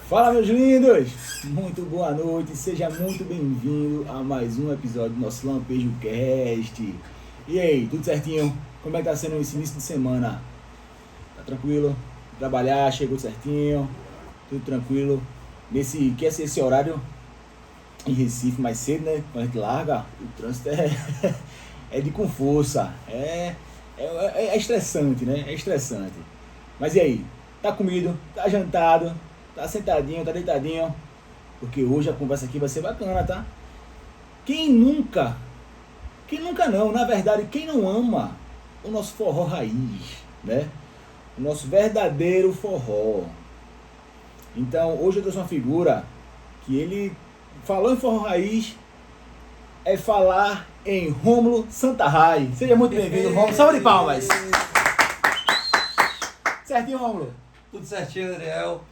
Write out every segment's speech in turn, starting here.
Fala, meus lindos! Muito boa noite, seja muito bem-vindo a mais um episódio do nosso Lampejo Cast. E aí, tudo certinho? Como é que tá sendo esse início de semana? Tá tranquilo? Trabalhar, chegou certinho? Tudo tranquilo? Quer ser esse horário em Recife mais cedo, né? Quando a gente larga, o trânsito é de com força. É estressante, né? É estressante. Mas e aí? Tá comido? Tá jantado? Tá sentadinho, tá deitadinho, porque hoje a conversa aqui vai ser bacana, tá? Quem nunca não, na verdade, quem não ama o nosso forró raiz, né? O nosso verdadeiro forró. Então, hoje eu trouxe uma figura que ele falou em forró raiz, é falar em Rômulo Santarray. Seja muito bem-vindo, Rômulo. Salve de palmas! Certinho, Rômulo? Tudo certinho, Adriel.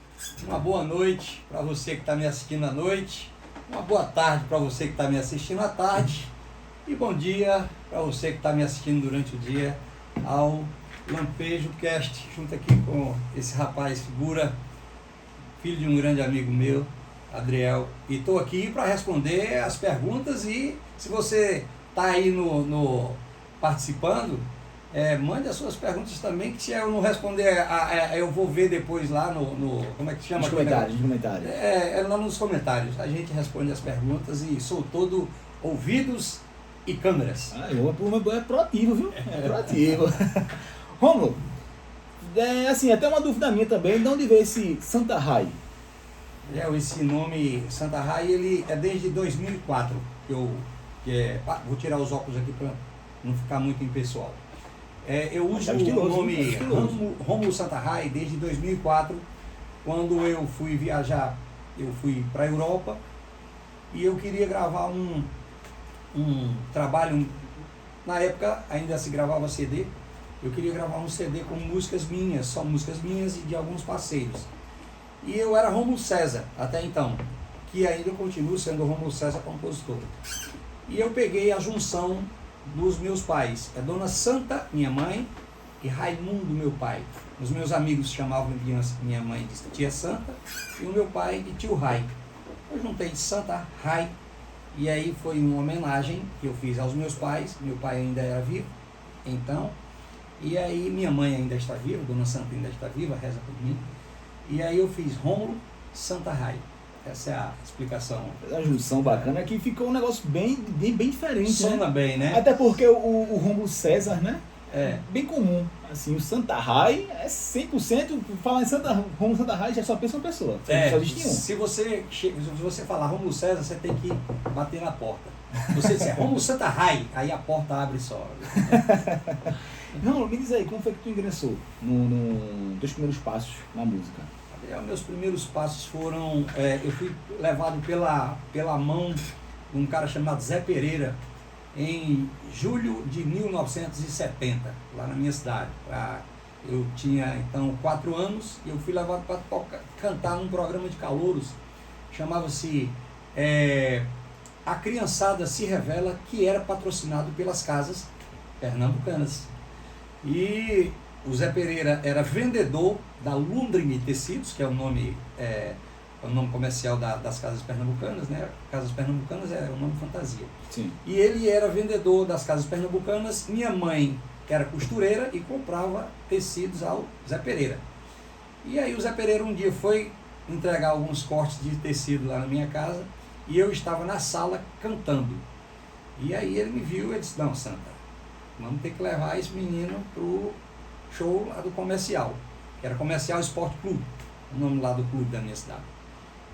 Uma boa noite para você que está me assistindo à noite. Uma boa tarde para você que está me assistindo à tarde. E bom dia para você que está me assistindo durante o dia ao Lampejo Cast, junto aqui com esse rapaz figura, filho de um grande amigo meu, Adriel. E estou aqui para responder as perguntas e se você está aí no participando, mande as suas perguntas também, que se eu não responder, eu vou ver depois lá no como é que chama? Nos comentários. Lá nos comentários. A gente responde as perguntas e sou todo ouvidos e câmeras. É proativo, viu? É proativo. Rômulo, assim, até uma dúvida minha também, de onde veio esse Santarray? Esse nome Santarray, ele é desde 2004, vou tirar os óculos aqui para não ficar muito impessoal. Eu uso o nome Rômulo Santarray desde 2004, quando eu fui viajar, eu fui para a Europa e eu queria gravar um trabalho, na época ainda se gravava CD, eu queria gravar um CD com músicas minhas, só músicas minhas e de alguns parceiros. E eu era Rômulo César até então, que ainda continuo sendo Rômulo César compositor. E eu peguei a junção dos meus pais, Dona Santa, minha mãe, e Raimundo, meu pai. Os meus amigos chamavam minha mãe de Tia Santa e o meu pai de Tio Rai. Eu juntei Santa Rai e aí foi uma homenagem que eu fiz aos meus pais. Meu pai ainda era vivo, então, e aí minha mãe ainda está viva, Dona Santa ainda está viva, reza por mim. E aí eu fiz Rômulo Santarray. Essa é a explicação. A junção bacana é que ficou um negócio bem diferente, Sona, né? Bem, né? Até porque o Rômulo César, né? É bem comum. Assim, o Santarray é 100%, falar em Rômulo Santarray já só pensa uma pessoa. Só existe um. Se você falar Rômulo César, você tem que bater na porta. Você disser Rômulo Santarray, aí a porta abre só. Não, me diz aí, como foi que tu ingressou nos teus primeiros passos na música? Meus primeiros passos foram, eu fui levado pela mão de um cara chamado Zé Pereira, em julho de 1970, lá na minha cidade. Eu tinha então 4 anos e eu fui levado para cantar num programa de calouros, chamava-se A Criançada Se Revela, que era patrocinado pelas casas pernambucanas. E o Zé Pereira era vendedor da Lundrine Tecidos, que é o nome comercial das casas pernambucanas, né? Casas pernambucanas é um nome fantasia. Sim. E ele era vendedor das casas pernambucanas. Minha mãe, que era costureira, e comprava tecidos ao Zé Pereira. E aí o Zé Pereira um dia foi entregar alguns cortes de tecido lá na minha casa e eu estava na sala cantando. E aí ele me viu e disse: "Não, Santa, vamos ter que levar esse menino pro show lá do Comercial", que era Comercial Esporte Clube, o nome lá do clube da minha cidade.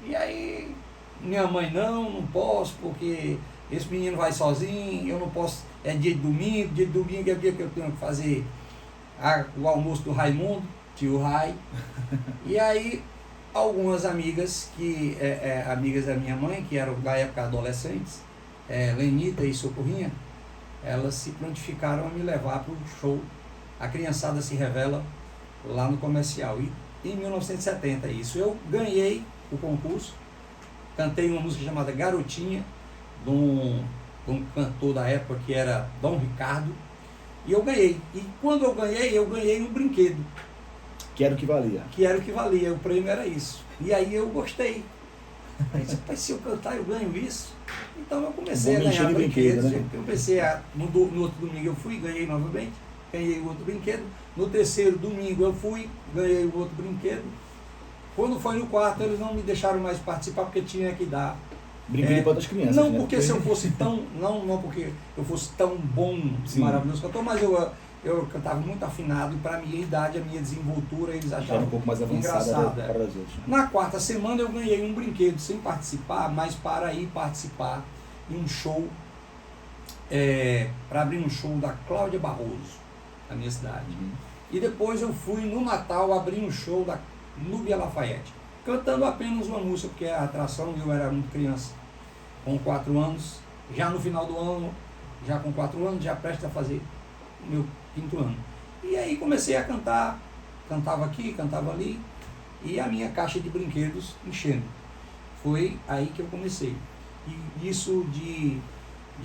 E aí minha mãe: não posso, porque esse menino vai sozinho, eu não posso, dia de domingo é o dia que eu tenho que fazer o almoço do Raimundo, Tio Rai. E aí algumas amigas, amigas da minha mãe, que eram da época adolescentes, Lenita e Socorrinha, elas se prontificaram a me levar para o show A Criançada Se Revela, lá no Comercial. E em 1970 isso, eu ganhei o concurso, cantei uma música chamada Garotinha, de um cantor da época que era Dom Ricardo, e eu ganhei. E quando eu ganhei um brinquedo, Que era o que valia. Que era o que valia, o prêmio era isso. E aí eu gostei. Aí disse, rapaz, se eu cantar eu ganho isso. Então eu comecei a ganhar brinquedos. Né? Eu comecei no outro domingo eu fui, ganhei novamente, ganhei o outro brinquedo. No terceiro domingo eu fui, ganhei o outro brinquedo. Quando foi no quarto, eles não me deixaram mais participar porque tinha que dar. Brinquedo para outras crianças. Não né? porque se eu fosse tão. Não porque eu fosse tão bom, maravilhoso cantor, mas eu cantava muito afinado e para a minha idade, a minha desenvoltura, eles achavam um pouco mais avançada para as outras. Né? Na quarta semana eu ganhei um brinquedo sem participar, mas para ir participar em um show, para abrir um show da Cláudia Barroso, na minha cidade. E depois eu fui no Natal abrir um show da Núbia Lafayette, cantando apenas uma música, porque a atração, eu era muito criança, com 4 anos, já no final do ano, já com 4 anos, já prestes a fazer o meu 5º ano. E aí comecei a cantar, cantava aqui, cantava ali, e a minha caixa de brinquedos enchendo. Foi aí que eu comecei. E isso de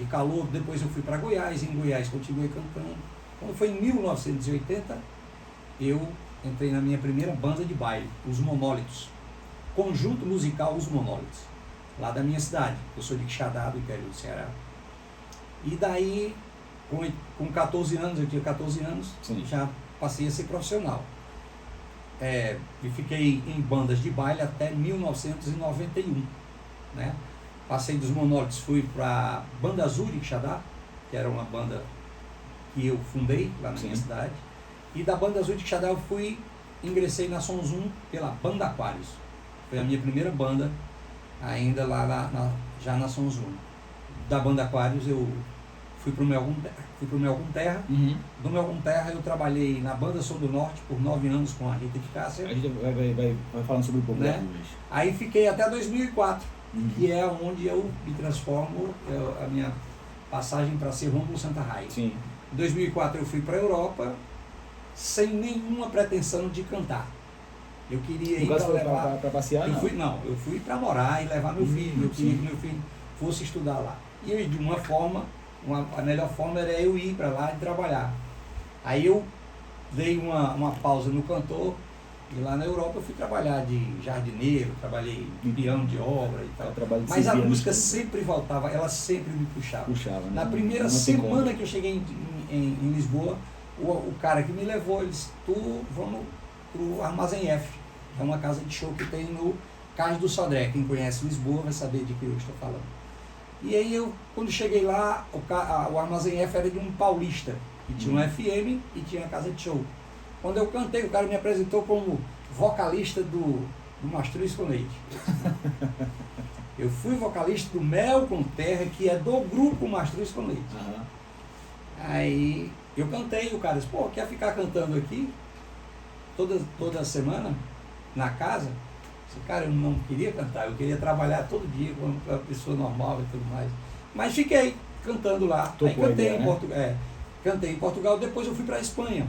calor, depois eu fui para Goiás, em Goiás continuei cantando. Quando foi em 1980, eu entrei na minha primeira banda de baile, os Monólitos, conjunto musical Os Monólitos, lá da minha cidade. Eu sou de Quixadá, do interior do Ceará. E daí, com 14 anos, eu tinha 14 anos, Sim. Já passei a ser profissional. E fiquei em bandas de baile até 1991, né? Passei dos Monólitos, fui para Banda Azul de Quixadá, que era uma banda que eu fundei lá na minha cidade. E da Banda Azul de Quixadá eu ingressei na Sons 1 pela Banda Aquários. Foi a minha primeira banda, ainda lá já na Sons 1. Da Banda Aquários eu fui para o Mel com Terra. Do Mel com Terra eu trabalhei na Banda Som do Norte por 9 anos com a Rita de Cássia. A gente vai falando sobre o pouco, né? Aí fiquei até 2004, que é onde eu me transformo, a minha passagem para ser Rômulo Santarraia. Sim. Em 2004 eu fui para a Europa sem nenhuma pretensão de cantar. Eu queria ir para levar... para passear? Eu fui para morar e levar meu filho. Eu queria que meu filho fosse estudar lá. E de uma forma, a melhor forma era eu ir para lá e trabalhar. Aí eu dei uma pausa no cantor e lá na Europa eu fui trabalhar de jardineiro, trabalhei de peão de obra e tal. Mas a música sempre voltava, ela sempre me puxava. Né? Na primeira semana que eu cheguei em Lisboa, o cara que me levou, ele disse, vamos pro Armazém F, que é uma casa de show que tem no Cais do Sodré. Quem conhece Lisboa vai saber de que eu estou falando. E aí quando cheguei lá, o Armazém F era de um paulista, que tinha um FM e tinha a casa de show. Quando eu cantei, o cara me apresentou como vocalista do Mastruz com Leite. Eu fui vocalista do Mel com Terra, que é do grupo Mastruz com Leite. Aí eu cantei, o cara disse, pô, quer ficar cantando aqui toda semana na casa? Eu disse, cara, eu não queria cantar, eu queria trabalhar todo dia como uma pessoa normal e tudo mais. Mas fiquei cantando lá. Aí cantei em Portugal, depois eu fui para a Espanha.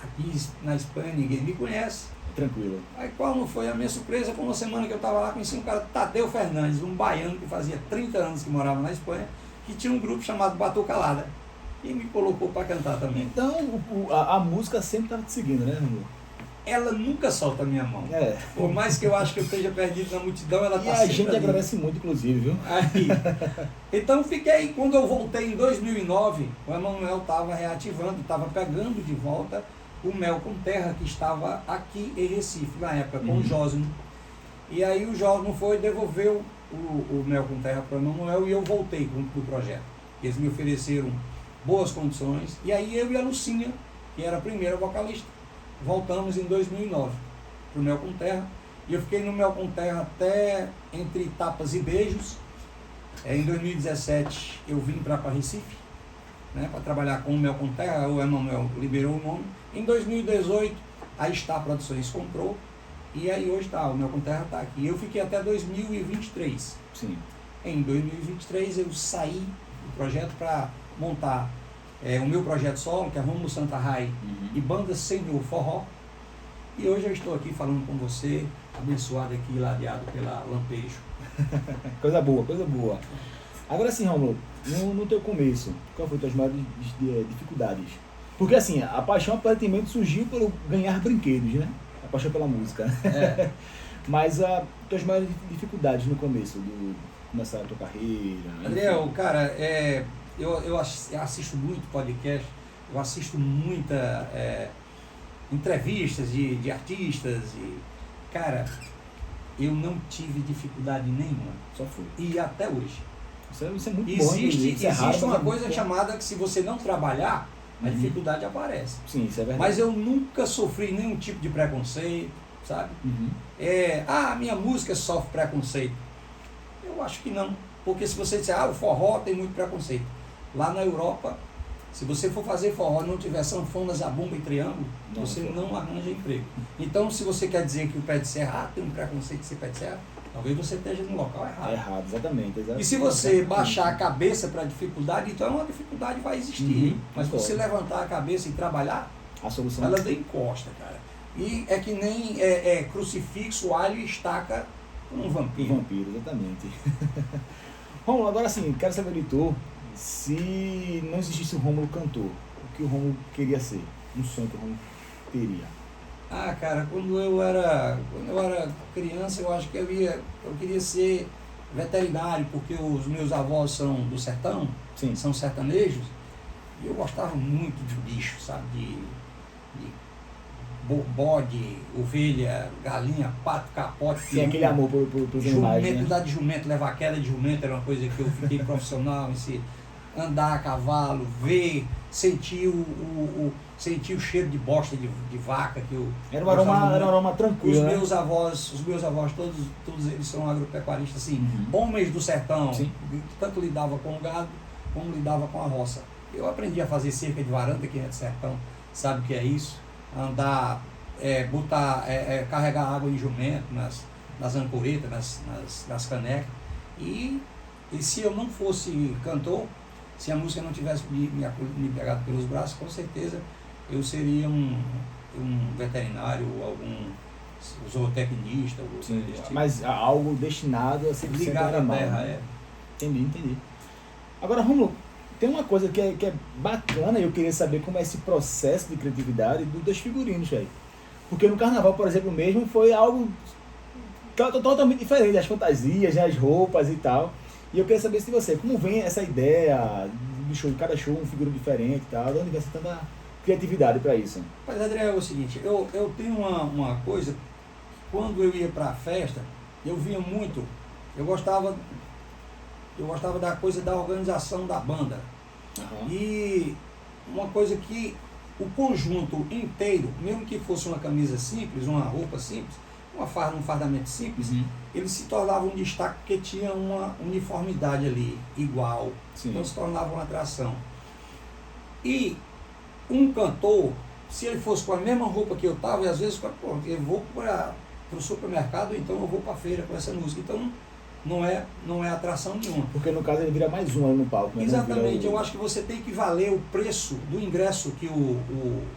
Aqui na Espanha ninguém me conhece. Tranquilo. Aí qual não foi a minha surpresa? Com uma semana que eu estava lá, conheci um cara, Tadeu Fernandes, um baiano que fazia 30 anos que morava na Espanha, que tinha um grupo chamado Batucalada. E me colocou para cantar também. Então a música sempre estava te seguindo, né, Rômulo? Ela nunca solta a minha mão. Por mais que eu acho que eu esteja perdido na multidão, ela está sempre. E a gente ali. Agradece muito, inclusive, viu? Aí, então fiquei, quando eu voltei em 2009, o Emanuel estava reativando, estava pegando de volta o Mel com Terra, que estava aqui em Recife, na época, com o Jósimo. E aí o Jósimo foi e devolveu o Mel com Terra para o Emanuel e eu voltei com o projeto. Eles me ofereceram boas condições, e aí eu e a Lucinha, que era a primeira vocalista, voltamos em 2009 para o Mel com Terra, e eu fiquei no Mel com Terra até entre tapas e beijos. Em 2017 eu vim para Recife, né, para trabalhar com o Mel com Terra, o Emanuel liberou o nome. Em 2018 a Star Produções comprou, e aí hoje o Mel com Terra está aqui. Eu fiquei até 2023. Sim. Em 2023 eu saí do projeto para montar o meu projeto solo, que é Rômulo Santarraia e Banda Senhor Forró. E hoje eu estou aqui falando com você, abençoado aqui, ladeado pela Lampejo. Coisa boa, coisa boa. Agora sim, Rômulo, no teu começo, qual foi as tuas maiores dificuldades Porque assim, a paixão aparentemente surgiu pelo ganhar brinquedos, né? A paixão pela música. É. Mas tuas maiores dificuldades no começo, do começar a tua carreira. Adriel, cara, eu assisto muito podcast, eu assisto muita entrevistas de artistas e, cara, eu não tive dificuldade nenhuma. Só foi. E até hoje. Isso é muito bom. Existe Raro, uma mas coisa bom. chamada que se você não trabalhar, a dificuldade aparece. Sim, isso é verdade. Mas eu nunca sofri nenhum tipo de preconceito, sabe? Minha música sofre preconceito. Eu acho que não. Porque se você disser, o forró tem muito preconceito. Lá na Europa, se você for fazer forró e não tiver sanfona, zabumba e triângulo, você não arranja emprego. Então, se você quer dizer que o pé de serra tem um preconceito de ser pé de serra, talvez você esteja no local errado. É errado, exatamente. E se você baixar a cabeça para a dificuldade, então a dificuldade vai existir. Mas se você levantar a cabeça e trabalhar, a solução ela vem encosta, cara. E é que nem crucifixo, alho e estaca com um vampiro. Vampiro, exatamente. Rômulo, agora sim, quero saber de tu, se não existisse o Rômulo cantor, o que o Rômulo queria ser? Um sonho que o Rômulo teria? Cara, quando eu era criança, eu acho que eu queria ser veterinário, porque os meus avós são do sertão, Sim. São sertanejos, e eu gostava muito de bicho, sabe? De bode, ovelha, galinha, pato, capote. Tem aquele amor pros animais, né? Andar de jumento, levar queda de jumento era uma coisa que eu fiquei profissional em si. Andar a cavalo, ver, sentir o cheiro de bosta de vaca que eu era um aroma tranquilo. Os meus avós, todos eles são agropecuaristas, assim, homens do sertão, que tanto lidava com o gado como lidava com a roça. Eu aprendi a fazer cerca de varanda, quem é do sertão sabe o que é isso. Andar, carregar água em jumento, nas ancoretas, nas canecas. E se eu não fosse cantor, se a música não tivesse me pegado pelos braços, com certeza eu seria um veterinário, ou algum zootecnista, ou Sim, desse tipo. mas algo destinado a ser ligado à terra, né? Entendi. Agora, Rômulo, tem uma coisa que é bacana, e eu queria saber como é esse processo de criatividade dos figurinos, velho. Porque no carnaval, por exemplo, mesmo, foi algo totalmente diferente, as fantasias, as roupas e tal. E eu queria saber se você, como vem essa ideia do show, cada show um figurino diferente e tal, de onde vem tanta criatividade para isso? Mas, Adriel, é o seguinte, eu tenho uma coisa, quando eu ia para a festa, eu via muito, eu gostava da coisa da organização da banda. E uma coisa que o conjunto inteiro, mesmo que fosse uma camisa simples, uma roupa simples, um fardamento simples, ele se tornava um destaque porque tinha uma uniformidade ali, igual. Sim. Então se tornava uma atração. E um cantor, se ele fosse com a mesma roupa que eu estava, e às vezes eu vou para o supermercado, então eu vou para a feira com essa música. Então não é atração nenhuma. Porque no caso ele vira mais um ali no palco, né? Exatamente, eu acho que você tem que valer o preço do ingresso que o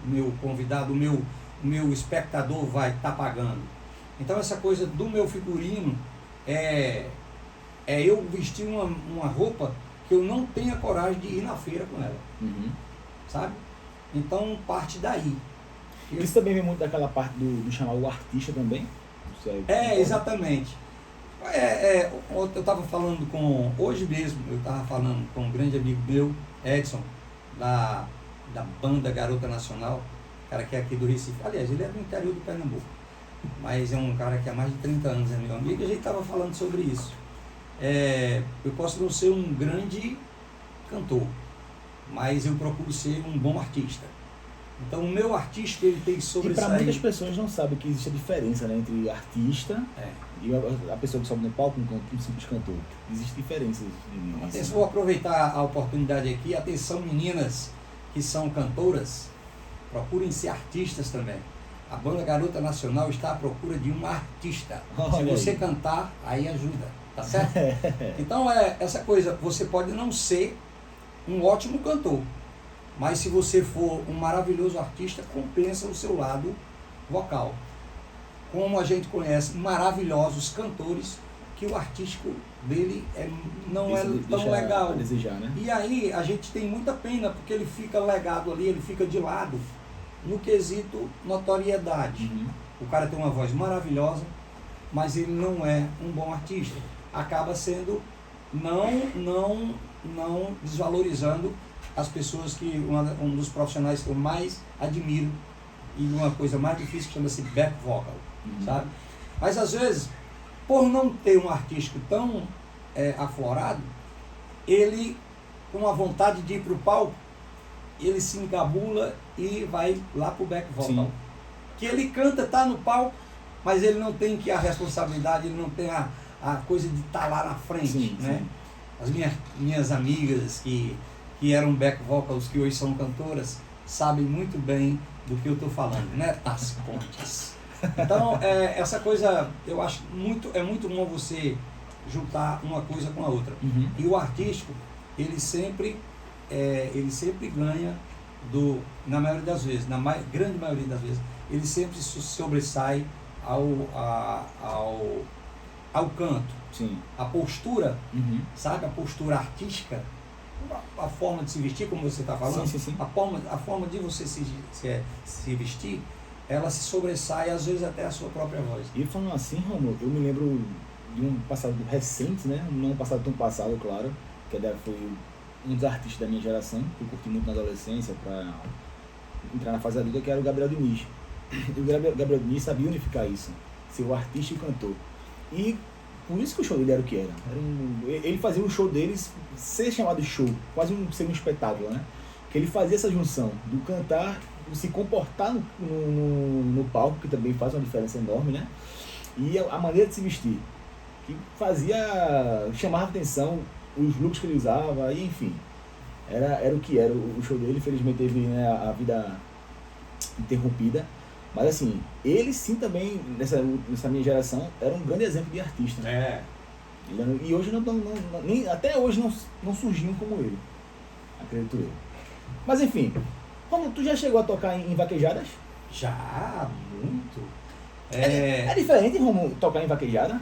meu convidado, o meu espectador vai estar pagando. Então essa coisa do meu figurino é eu vestir uma roupa que eu não tenha coragem de ir na feira com ela. Sabe? Então parte daí. Isso também vem muito daquela parte do chamar o artista também? Exatamente. Eu estava falando hoje mesmo, eu estava falando com um grande amigo meu, Edson, da banda Garota Nacional, cara que é aqui do Recife. Aliás, ele é do interior do Pernambuco, mas é um cara que há mais de 30 anos é meu amigo, e a gente estava falando sobre isso. Eu posso não ser um grande cantor, mas eu procuro ser um bom artista. Então o meu artista, ele tem que sobressair. E para muitas pessoas não sabem que existe a diferença, né, entre artista e a pessoa que sobe no palco, um simples cantor. Existem diferenças. Vou aproveitar a oportunidade aqui. Atenção, meninas que são cantoras, procurem ser artistas também. A banda Garota Nacional está à procura de um artista. Se você cantar, aí ajuda, tá certo? Então essa coisa, você pode não ser um ótimo cantor, mas se você for um maravilhoso artista, compensa o seu lado vocal. Como a gente conhece maravilhosos cantores que o artístico dele não Isso é tão deixa legal. a desejar, né? E aí a gente tem muita pena, porque ele fica legado ali, ele fica de lado no quesito notoriedade. Uhum. O cara tem uma voz maravilhosa, mas ele não é um bom artista. Acaba sendo não desvalorizando as pessoas que um dos profissionais que eu mais admiro, e uma coisa mais difícil que chama-se back vocal, sabe? Mas às vezes, por não ter um artístico tão aflorado, ele, com a vontade de ir para o palco, ele se encabula e vai lá para o back vocal. Sim. Que ele canta, tá no palco, mas ele não tem a responsabilidade, ele não tem a coisa de estar lá na frente, Sim, né? sim. As minhas amigas que eram back vocals, que hoje são cantoras, sabem muito bem do que eu estou falando, né? Das pontes. Então, essa coisa, eu acho é muito bom você juntar uma coisa com a outra. Uhum. E o artístico, ele sempre ganha na maioria das vezes, grande maioria das vezes, ele sempre sobressai ao canto. Sim. A postura, Uhum. sabe? A postura artística, a forma de se vestir, como você está falando, Sim. a forma de você se vestir, ela se sobressai, às vezes até a sua própria voz. E falando assim, Romulo, eu me lembro de um passado recente, né? Não um passado tão passado, claro, que foi um dos artistas da minha geração, que eu curti muito na adolescência, para entrar na fase adulta, que era o Gabriel Diniz. E o Gabriel Diniz sabia unificar isso, ser o artista e o cantor. E por isso que o show dele era o que era. Ele fazia o show deles ser chamado de show, quase ser um espetáculo, né? Que ele fazia essa junção do cantar, se comportar no palco, que também faz uma diferença enorme, né? E a maneira de se vestir, que chamava atenção, os looks que ele usava, e enfim, era o que era o show dele. Infelizmente teve, né, a vida interrompida, mas assim, ele sim também, nessa minha geração, era um grande exemplo de artista. E hoje até hoje não surgiam como ele, acredito eu. Mas enfim, Romulo, tu já chegou a tocar em vaquejadas? Já, muito. É diferente, Romulo, tocar em vaquejada?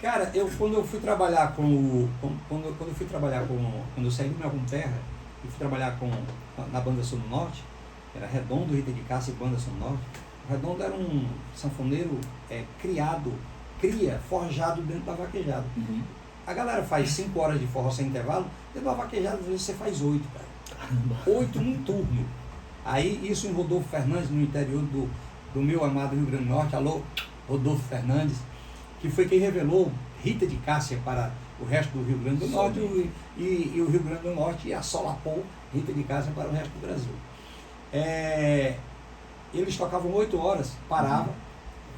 Cara, quando eu fui trabalhar quando eu saí do Melcom Terra e fui trabalhar na Banda Sul do Norte, era Redondo, Rita de Cássia e Banda Sul do Norte. O Redondo era um sanfoneiro forjado dentro da vaquejada. Uhum. A galera faz 5 horas de forró sem intervalo, dentro da vaquejada às vezes você faz 8, cara. Caramba. 8 num turno. Aí isso em Rodolfo Fernandes, no interior do meu amado Rio Grande do Norte. Alô, Rodolfo Fernandes, que foi quem revelou Rita de Cássia para o resto do Rio Grande do Norte e o Rio Grande do Norte assolapou Rita de Cássia para o resto do Brasil. Eles tocavam 8 horas, parava,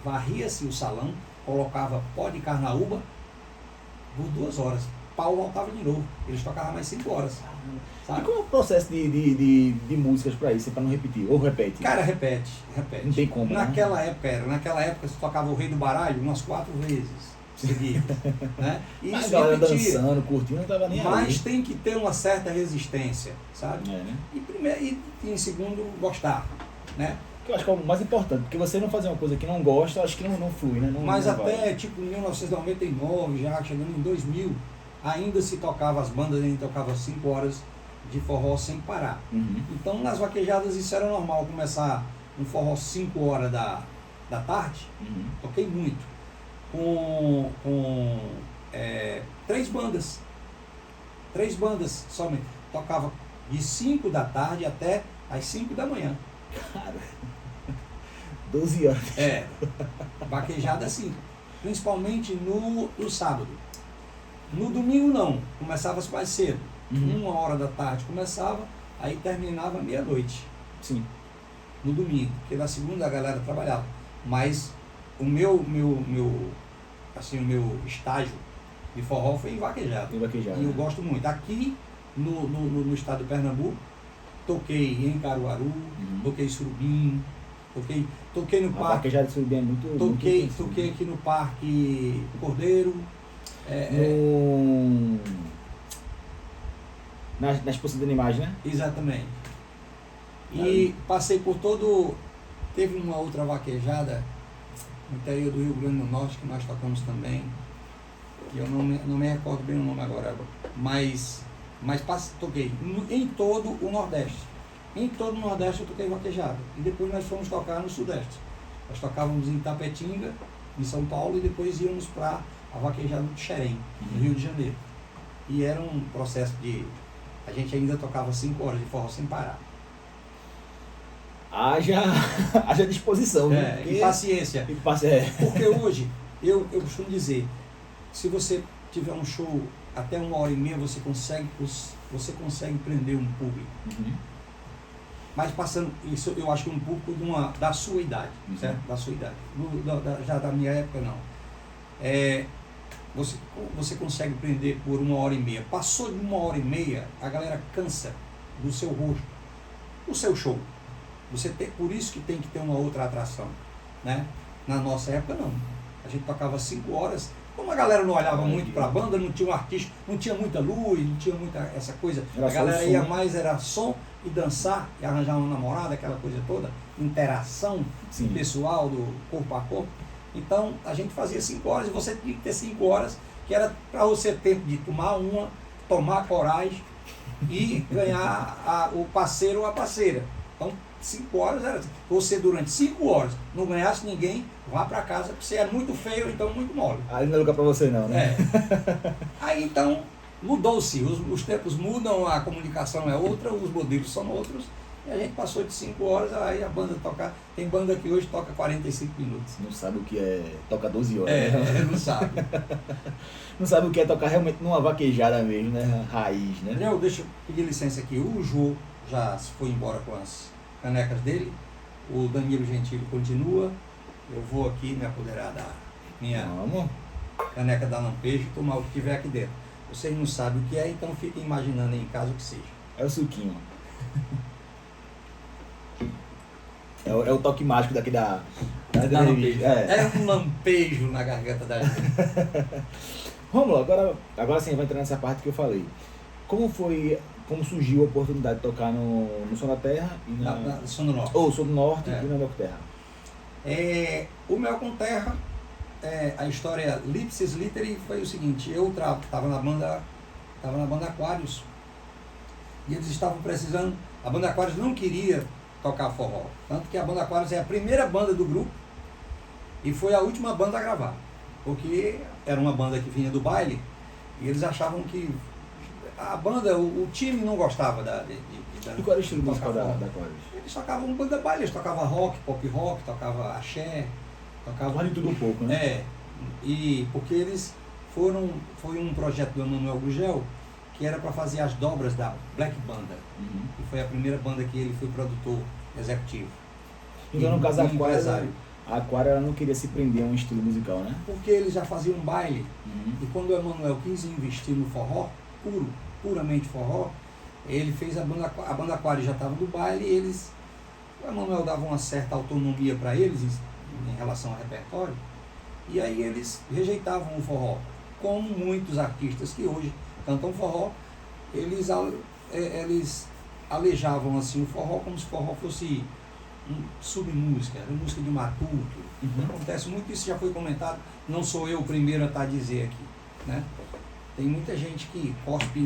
varria-se o salão, colocava pó de carnaúba por 2 horas. Pau voltava de novo. Eles tocavam mais 5 horas. Sabe? E como é o processo de músicas pra isso, pra não repetir? Ou repete? Cara, repete. Não tem como, Naquela época você tocava o Rei do Baralho umas 4 vezes seguidas, né? E Mas isso a galera repetia. dançando, curtindo, não tava nem aí. Mas tem que ter uma certa resistência, sabe? Né? E em segundo, gostar, né? Que eu acho que é o mais importante, porque você não fazer uma coisa que não gosta, acho que não flui, né? Mas não até vai. tipo 1999, já chegando em 2000, ainda se tocava, as bandas ainda tocavam 5 horas de forró sem parar. Uhum. Então nas vaquejadas isso era normal, começar um forró 5 horas da tarde. Uhum. Toquei muito com 3 bandas somente. Tocava de 5 da tarde até as 5 da manhã. Cara, 12 anos. Vaquejada assim, principalmente no sábado. No domingo não, começava mais cedo. Uhum. 1 hora da tarde começava, aí terminava meia-noite. Sim. No domingo, porque na segunda a galera trabalhava. Mas o meu estágio de forró foi em vaquejada. Em vaquejada. E eu gosto muito. Aqui no estado de Pernambuco, toquei em Caruaru, toquei em Surubim, toquei no A parque. vaquejada de Surubim é muito Toquei conhecida. aqui no Parque Cordeiro. Na exposição de animais, né? Exatamente. E passei por todo. Teve uma outra vaquejada no interior do Rio Grande do Norte que nós tocamos também, eu não me recordo bem o nome agora, mas toquei em todo o Nordeste. Em todo o Nordeste eu toquei vaquejada. E depois nós fomos tocar no Sudeste. Nós tocávamos em Itapetinga, em São Paulo, e depois íamos para a vaquejada de Xerém, no Rio de Janeiro. E era um processo de... A gente ainda tocava 5 horas de forró sem parar. Haja disposição, né? Porque... E paciência. Porque hoje, eu costumo dizer, se você tiver um show até 1h30, você consegue prender um público. Uhum. Mas passando, isso eu acho que um público da sua idade, certo? Da sua idade. Já da minha época, não. Você consegue prender por 1h30. Passou de 1h30, a galera cansa do seu rosto, do seu show. Por isso que tem que ter uma outra atração, né? Na nossa época, não. A gente tocava 5 horas. Como a galera não olhava muito para a banda, não tinha um artista, não tinha muita luz, não tinha muita essa coisa. A galera ia mais, era som e dançar, e arranjar uma namorada, aquela coisa toda, interação pessoal, do corpo a corpo. Então, a gente fazia 5 horas, e você tinha que ter 5 horas, que era para você ter tempo de tomar coragem e ganhar o parceiro ou a parceira. Então, 5 horas era você durante 5 horas não ganhasse ninguém, vá para casa, porque você é muito feio, então muito mole. Aí não é lugar para você não, né? Aí então mudou-se, os tempos mudam, a comunicação é outra, os modelos são outros, e a gente passou de 5 horas, aí a banda toca, tem banda que hoje toca 45 minutos. Não sabe o que é tocar 12 horas. Né? Não sabe. Não sabe o que é tocar realmente numa vaquejada mesmo, né? Raiz, né? Adriel, deixa eu pedir licença aqui, o Jô já foi embora com as canecas dele, o Danilo Gentili continua, eu vou aqui me apoderar da minha caneca da Lampejo e tomar o que tiver aqui dentro. Vocês não sabem o que é, então fiquem imaginando aí em casa o que seja. É o suquinho. É o toque mágico daqui da Lampejo. É um lampejo na garganta da gente. Vamos lá, agora sim vai entrar nessa parte que eu falei. Como surgiu a oportunidade de tocar no Som da Terra e na Som do Norte. Ou Som do Norte e na Mel com Terra? O Mel com Terra, a história Lipsis Litteri foi o seguinte, eu estava na banda Aquários, e eles estavam precisando, a banda Aquários não queria tocar forró, tanto que a banda Aquários é a primeira banda do grupo e foi a última banda a gravar, porque era uma banda que vinha do baile e eles achavam que a banda, o time não gostava E qual era o estilo musical da Aquários? Eles tocavam banda baile, eles tocavam rock, pop rock, tocavam axé, tocavam... de tudo um pouco, né? E porque eles foi um projeto do Emanuel Gugel, que era para fazer as dobras da Black Banda. Uhum. E foi a primeira banda que ele foi produtor executivo. Então, no caso da a Aquário ela não queria se prender a um estilo musical, né? Porque eles já faziam um baile. Uhum. E quando o Emanuel quis investir no forró, puramente forró, ele fez a banda Aquário já estava no baile e o Emanuel dava uma certa autonomia para eles em relação ao repertório, e aí eles rejeitavam o forró. Como muitos artistas que hoje cantam forró, eles alejavam assim o forró como se o forró fosse submúsica, era música de matuto. Uhum. Acontece muito, isso já foi comentado, não sou eu o primeiro a estar a dizer aqui, né? Tem muita gente que cospe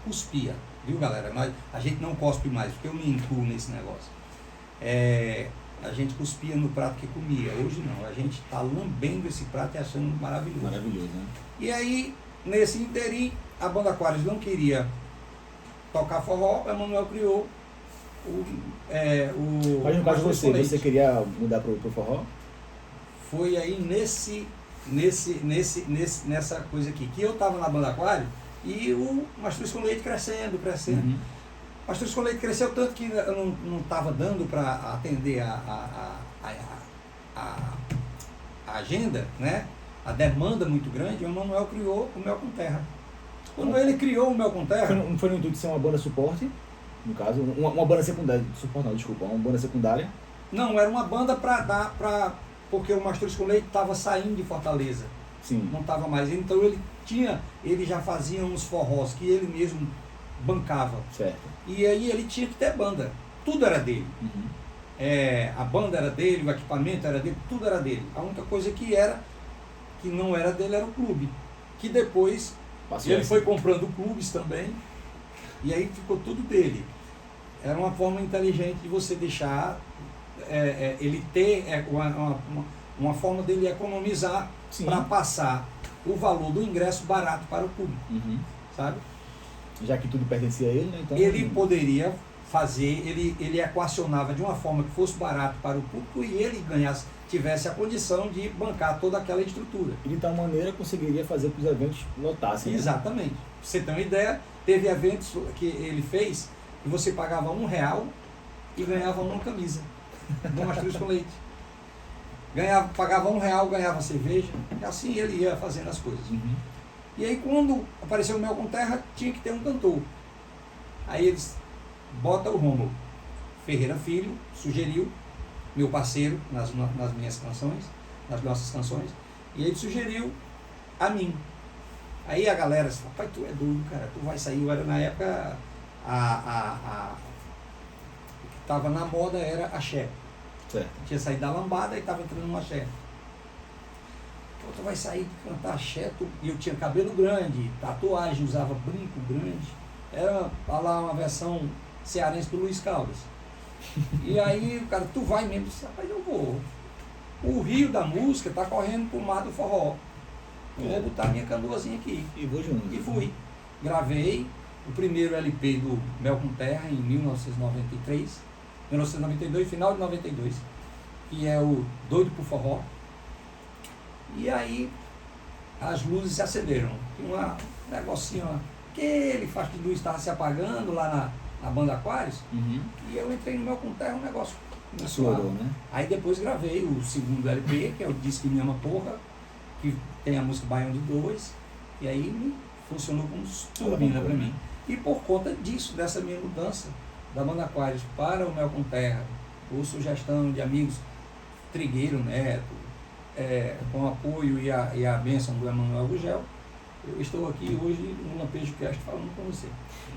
cuspia, viu galera? Mas a gente não cospe mais, porque eu me incluo nesse negócio. A gente cuspia no prato que comia, hoje não, a gente está lambendo esse prato e achando maravilhoso. Maravilhoso, né? E aí, nesse interim, a banda Aquários não queria tocar forró, o Emanuel criou Mas no caso você queria mudar pro forró? Foi aí nessa coisa aqui, que eu estava na banda Aquário e o Mastruz com Leite crescendo. Uhum. O Mastruz com Leite cresceu tanto que eu não estava dando para atender a agenda, né? A demanda muito grande, e o Emanuel criou o Mel com Terra. Quando ele criou o Mel com Terra... Não foi no intuito de ser uma banda suporte, no caso, uma banda secundária, uma banda secundária? Não, era uma banda para dar para... Porque o Mastruz com Leite estava saindo de Fortaleza. Sim. Não estava mais. Então ele já fazia uns forrós que ele mesmo bancava. Certo. E aí ele tinha que ter banda. Tudo era dele. Uhum. A banda era dele, o equipamento era dele, tudo era dele. A única coisa que que não era dele era o clube. Que depois Passou ele essa. foi comprando clubes também, e aí ficou tudo dele. Era uma forma inteligente de você deixar ele ter uma forma dele economizar Sim. para passar o valor do ingresso barato para o público, Uhum. sabe? Já que tudo pertencia a ele, né? Então, Ele poderia fazer, ele equacionava de uma forma que fosse barato para o público e ele tivesse a condição de bancar toda aquela estrutura. E de tal maneira conseguiria fazer que os eventos lotassem. Né? Exatamente. Pra você ter uma ideia, teve eventos que ele fez que você pagava R$1 e ganhava uma camisa de um mastruz com leite. Pagava R$1, ganhava cerveja, e assim ele ia fazendo as coisas. Uhum. E aí quando apareceu o Mel com Terra, tinha que ter um cantor. Aí eles botam o Rômulo Ferreira Filho, sugeriu, meu parceiro nas minhas canções, nas nossas canções, e ele sugeriu a mim. Aí a galera disse, rapaz, tu é doido, cara, tu vai sair. Eu era na época, o que estava na moda era axé. Certo. Tinha saído da lambada e estava entrando no axé. Pô, tu vai sair cantar axé, e eu tinha cabelo grande, tatuagem, usava brinco grande. Era lá uma versão cearense do Luiz Caldas. E aí o cara, tu vai mesmo? Eu disse, rapaz, eu vou. O rio da música está correndo pro mar do forró. Eu vou botar minha canoazinha aqui. E vou junto. E fui. Gravei o primeiro LP do Mel com Terra em 1992, final de 92, que é o Doido pro Forró. E aí as luzes se acenderam. Tinha um negocinho, aquele faixa de luz estava se apagando lá na banda Aquários. Uhum. E eu entrei no Mel com Terra, um negócio. Explorou, né? Aí depois gravei o segundo LP, que é o Disco que Me Ama Porra, que tem a música Baião de 2, e aí funcionou como turbina para mim. E por conta disso, dessa minha mudança da banda Aquários para o Mel com Terra, por sugestão de amigos, Trigueiro Neto, com o apoio e a bênção do Emanuel Gugel, eu estou aqui hoje no Lampejo Cast falando com você.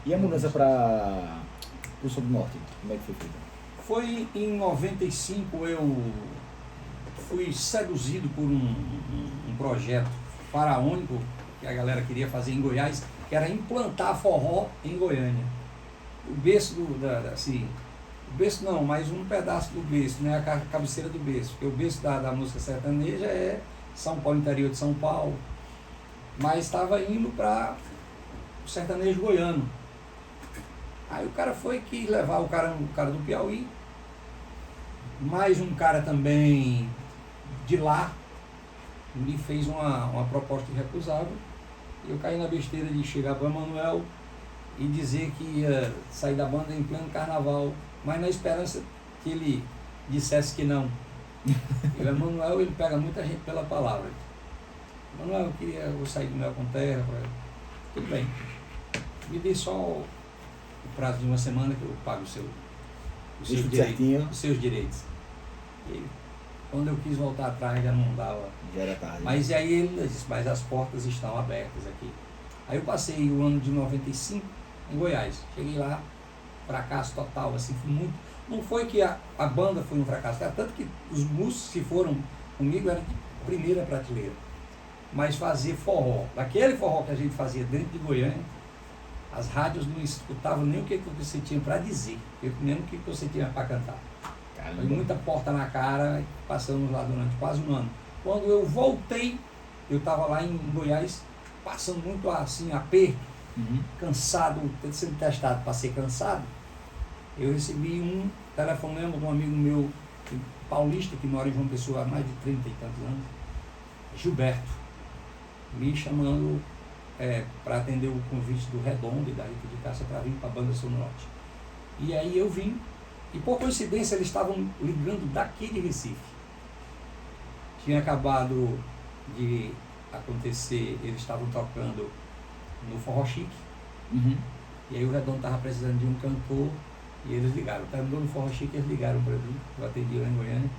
E a mudança para o Sul do Norte, como é que foi feita? Foi em 95, eu fui seduzido por um projeto faraônico que a galera queria fazer em Goiás, que era implantar forró em Goiânia. O berço o berço não, mas um pedaço do berço, né, a cabeceira do berço, porque o berço da música sertaneja é São Paulo, interior de São Paulo, mas estava indo para o sertanejo goiano. Aí o cara quis levar o cara do Piauí, mais um cara também de lá, me fez uma proposta irrecusável. Eu caí na besteira de chegar para o Emanuel e dizer que ia sair da banda em pleno carnaval, mas na esperança que ele dissesse que não. E o Emanuel, ele pega muita gente pela palavra. Emanuel, eu sair do Mel com Terra. Tudo bem. Me dê só o prazo de uma semana que eu pago os seus direitos. E quando eu quis voltar atrás já não dava. Já era tarde. Mas aí ele disse, mas as portas estão abertas aqui. Aí eu passei o ano de 95 em Goiás. Cheguei lá, fracasso total, assim, foi muito. Não foi que a banda foi um fracasso, tanto que os músicos que foram comigo eram de primeira prateleira. Mas fazer forró, daquele forró que a gente fazia dentro de Goiânia, as rádios não escutavam nem o que você tinha para dizer, nem o que você tinha para cantar. Foi muita porta na cara, passamos lá durante quase um ano. Quando eu voltei, eu estava lá em Goiás, passando muito assim, aperto, cansado, sendo testado para ser cansado. Eu recebi um telefonema de um amigo meu, paulista, que mora em João Pessoa há mais de 30 e tantos anos, Gilberto, me chamando para atender o convite do Redondo e da Rita de Cássia para vir para a Banda Sul Norte. E aí eu vim, e por coincidência eles estavam ligando daqui de Recife. Tinha acabado de acontecer, eles estavam tocando no Forró Chique, e aí o Redondo estava precisando de um cantor, e eles ligaram. Terminou no Forró Chique, eles ligaram para mim, eu atendi lá em Goiânia.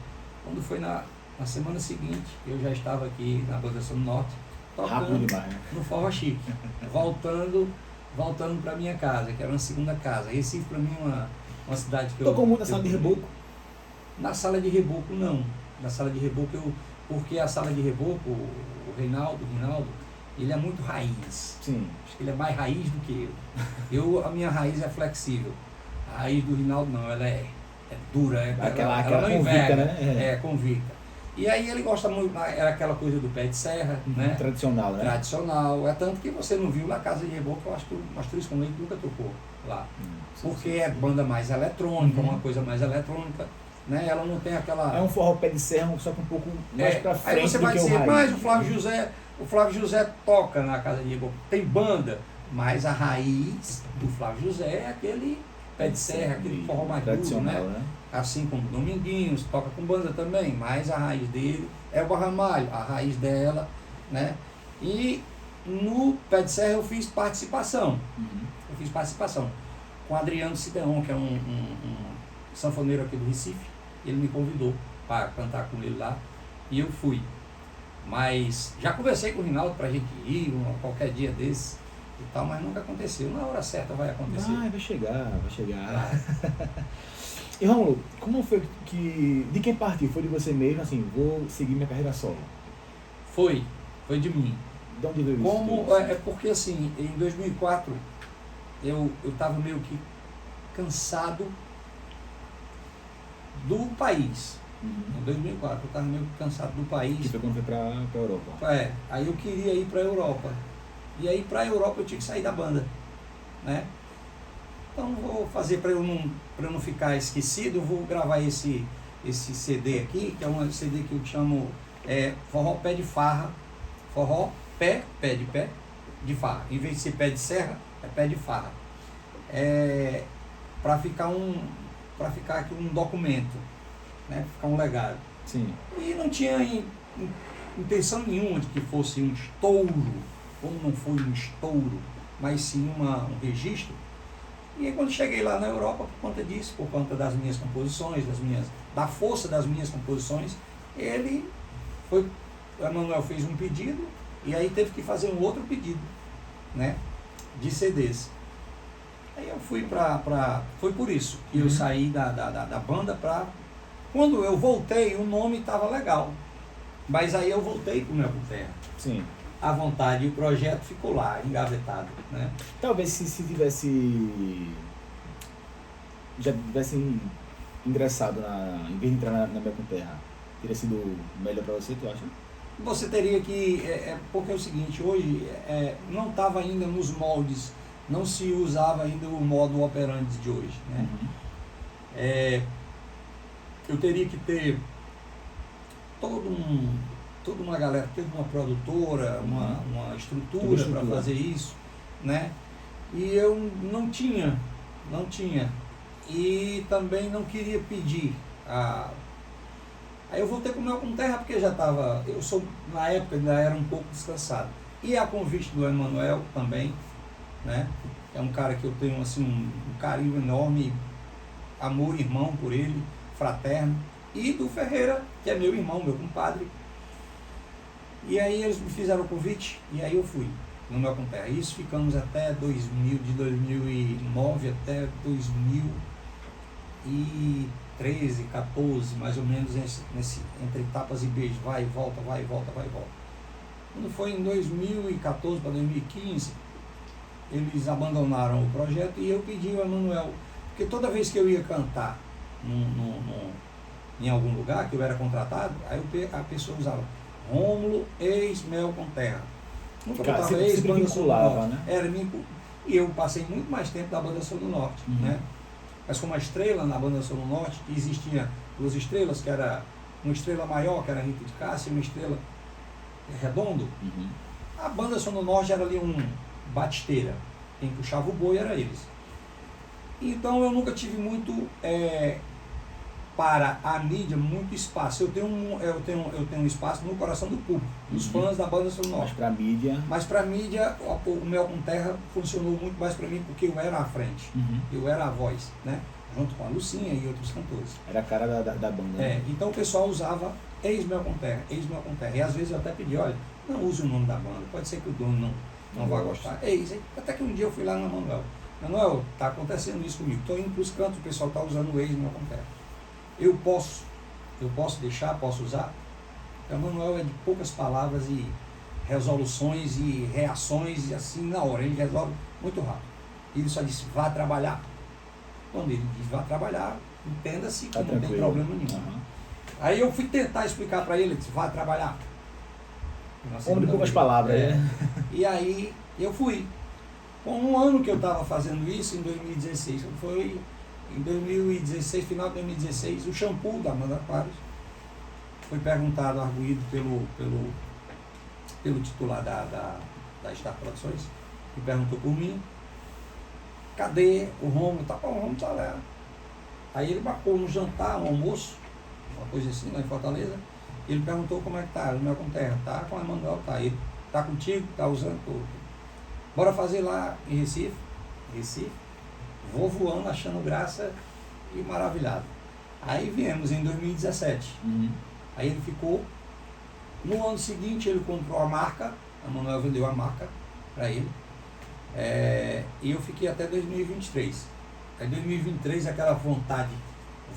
Quando foi na semana seguinte, eu já estava aqui na Banda Sul Norte, tocando no Forró Chique, voltando para minha casa, que era uma segunda casa. Recife para mim é uma cidade que Tocou muito na sala de reboco? Na sala de reboco não. Na sala de reboco eu porque a sala de reboco, o Reinaldo, ele é muito raiz. Sim. Acho que ele é mais raiz do que eu. A minha raiz é flexível. A raiz do Reinaldo não, ela é dura, Aquela ela não convicta, enverga, né? É convicta. E aí ele gosta muito, era aquela coisa do pé de serra, né? Tradicional, né? Tradicional. É tanto que você não viu na casa de reboco, eu acho que o Mastruz com Leite nunca tocou lá. Porque é banda mais eletrônica, uma coisa mais eletrônica, né? Ela não tem aquela... É um forró pé de serra, só que um pouco mais pra frente. Aí você do vai que dizer, o mas o Flávio José toca na casa de reboco, tem banda, mas a raiz do Flávio José é aquele pé de serra, aquele forró mais duro, né? Assim como Dominguinhos, toca com banda também, mas a raiz dele é o Barramalho, a raiz dela, né? E no pé de serra eu fiz participação. Eu fiz participação com Adriano Cideon, que é um sanfoneiro aqui do Recife. Ele me convidou para cantar com ele lá e eu fui. Mas já conversei com o Reinaldo para a gente ir qualquer dia desse e tal, mas nunca aconteceu. Na hora certa vai acontecer. Vai chegar. E Rômulo, como foi que... De quem partiu? Foi de você mesmo, assim, vou seguir minha carreira solo? Foi de mim. De onde veio isso? É porque assim, em 2004, eu estava meio que cansado do país. Em 2004, eu estava meio que cansado do país. Que foi quando foi para a Europa. Aí eu queria ir para a Europa. E aí para a Europa eu tinha que sair da banda, né? Então vou fazer para eu não ficar esquecido, vou gravar esse CD aqui, que é um CD que eu chamo Forró Pé de Farra. Forró pé de farra. Em vez de ser pé de serra, é pé de farra. Para ficar aqui um documento, né? Ficar um legado. Sim. E não tinha intenção nenhuma de que fosse um estouro, como não foi um estouro, mas sim um registro. E aí quando cheguei lá na Europa, por conta disso, por conta das minhas composições, da força das minhas composições, o Emanuel fez um pedido e aí teve que fazer um outro pedido, né, de CDs. Aí eu fui foi por isso que eu saí da banda para... Quando eu voltei, o nome estava legal, mas aí eu voltei para o Mel com Terra. Sim. À vontade, e o projeto ficou lá, engavetado, né? Talvez se tivesse... Já tivesse ingressado em vez de entrar na Mel com Terra, teria sido melhor para você, tu acha? Você teria que... porque é o seguinte, hoje não estava ainda nos moldes, não se usava ainda o modo operandi de hoje, né? Eu teria que ter toda uma galera, toda uma produtora, uma estrutura para fazer isso, né? E eu não tinha, e também não queria pedir Aí eu voltei para o Mel com Terra porque na época ainda era um pouco descansado. E a convite do Emanuel também, né? É um cara que eu tenho assim, um carinho enorme, amor irmão por ele, fraterno. E do Ferreira, que é meu irmão, meu compadre. E aí eles me fizeram o convite e aí eu fui no Mel com Terra. Isso ficamos até de 2009 até 2013, 14, mais ou menos, entre tapas e beijos, vai e volta. Quando foi em 2014 para 2015, eles abandonaram o projeto e eu pedi ao Emanuel, porque toda vez que eu ia cantar em algum lugar, que eu era contratado, aí a pessoa usava Rômulo, ex-Mel com Terra. Nunca botava ex-Banda Sul do Norte. Né? E eu passei muito mais tempo da Banda Sul do Norte, né? Mas como a estrela na Banda Sul do Norte, existia duas estrelas, que era uma estrela maior, que era a Rita de Cássia, e uma estrela redondo. A Banda Sul do Norte era ali um batisteira. Quem puxava o boi era eles. Então eu nunca tive muito... para a mídia, muito espaço. Eu tenho um espaço no coração do público, dos fãs da Banda Sul do Norte. Mas para a mídia, o Mel com Terra funcionou muito mais para mim, porque eu era à frente, eu era a voz, né? Junto com a Lucinha e outros cantores. Era a cara da banda. Né? Então o pessoal usava ex-Mel com Terra, ex-Mel com Terra. E às vezes eu até pedi, olha, não use o nome da banda, pode ser que o dono não vá gostar. Até que um dia eu fui lá no Manuel, está acontecendo isso comigo, estou indo para os cantos, o pessoal está usando o ex-Mel com Terra. Eu posso deixar, posso usar? O Emanuel é de poucas palavras e resoluções e reações, e assim na hora, ele resolve muito rápido. Ele só disse, vá trabalhar. Quando ele diz vá trabalhar, entenda-se que Tá não tem tranquilo. problema nenhum. Uhum. Aí eu fui tentar explicar para ele, disse, vá trabalhar. Homem de poucas palavras, né? E aí eu fui. Com um ano que eu estava fazendo isso, em 2016, foi em 2016, final de 2016, o shampoo da Amanda Aquários foi perguntado, arguído pelo titular da Star Produções, que perguntou por mim, cadê o Romulo? Tá bom, o Romulo tá lá. Aí ele marcou um jantar, um almoço, uma coisa assim, lá em Fortaleza. Ele perguntou como é que tá, o meu com terra, tá com a Emanuel, tá. Ele tá contigo, tá usando tudo. Bora fazer lá em Recife. Vou voando, achando graça e maravilhado. Aí viemos em 2017. Aí ele ficou. No ano seguinte ele comprou a marca, a Emanuel vendeu a marca para ele. E eu fiquei até 2023. Aí 2023 aquela vontade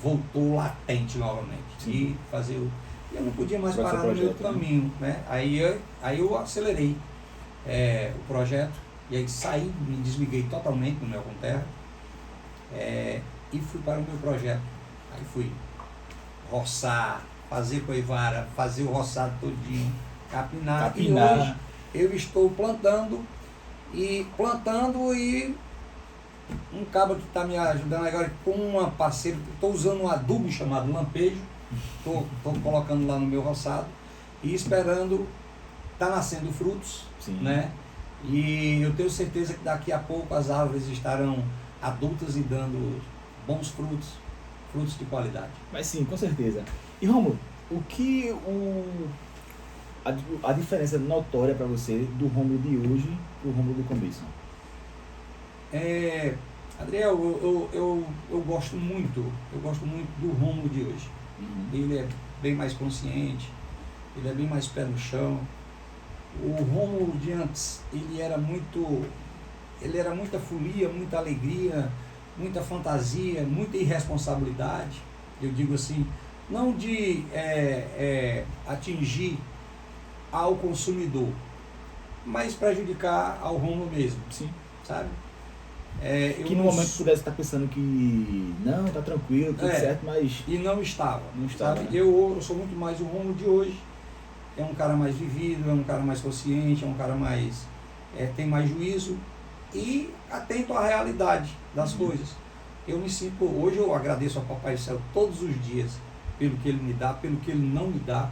voltou latente novamente. Sim. De fazer o. Eu não podia mais Vai ser parar no meu projeto, né? caminho, né? Aí eu acelerei o projeto, e aí saí, me desliguei totalmente do Mel com Terra, e fui para o meu projeto. Aí fui roçar, fazer coivara, fazer o roçado todinho, capinar. E hoje eu estou plantando e um cabo que está me ajudando agora com uma parceira, estou usando um adubo chamado lampejo, estou colocando lá no meu roçado e esperando, está nascendo frutos, Sim. né? E eu tenho certeza que daqui a pouco as árvores estarão adultas e dando bons frutos de qualidade. Mas sim, com certeza. E Romulo, o que a diferença notória para você do Romulo de hoje pro Romulo do começo? Adriel, eu gosto muito do Romulo de hoje. Ele é bem mais consciente, ele é bem mais pé no chão. O Romulo de antes, ele era muita folia, muita alegria, muita fantasia, muita irresponsabilidade. Eu digo assim, não de atingir ao consumidor, mas prejudicar ao Romulo mesmo. Sim. Sabe? Que no momento pudesse estar pensando que não, tá tranquilo, tudo certo, mas... E não estava. Sabe? Né? Eu sou muito mais o Romulo de hoje. É um cara mais vivido, é um cara mais consciente, é um cara mais... tem mais juízo e atento à realidade das coisas. Eu me sinto... Hoje eu agradeço ao Papai do Céu todos os dias pelo que Ele me dá, pelo que Ele não me dá,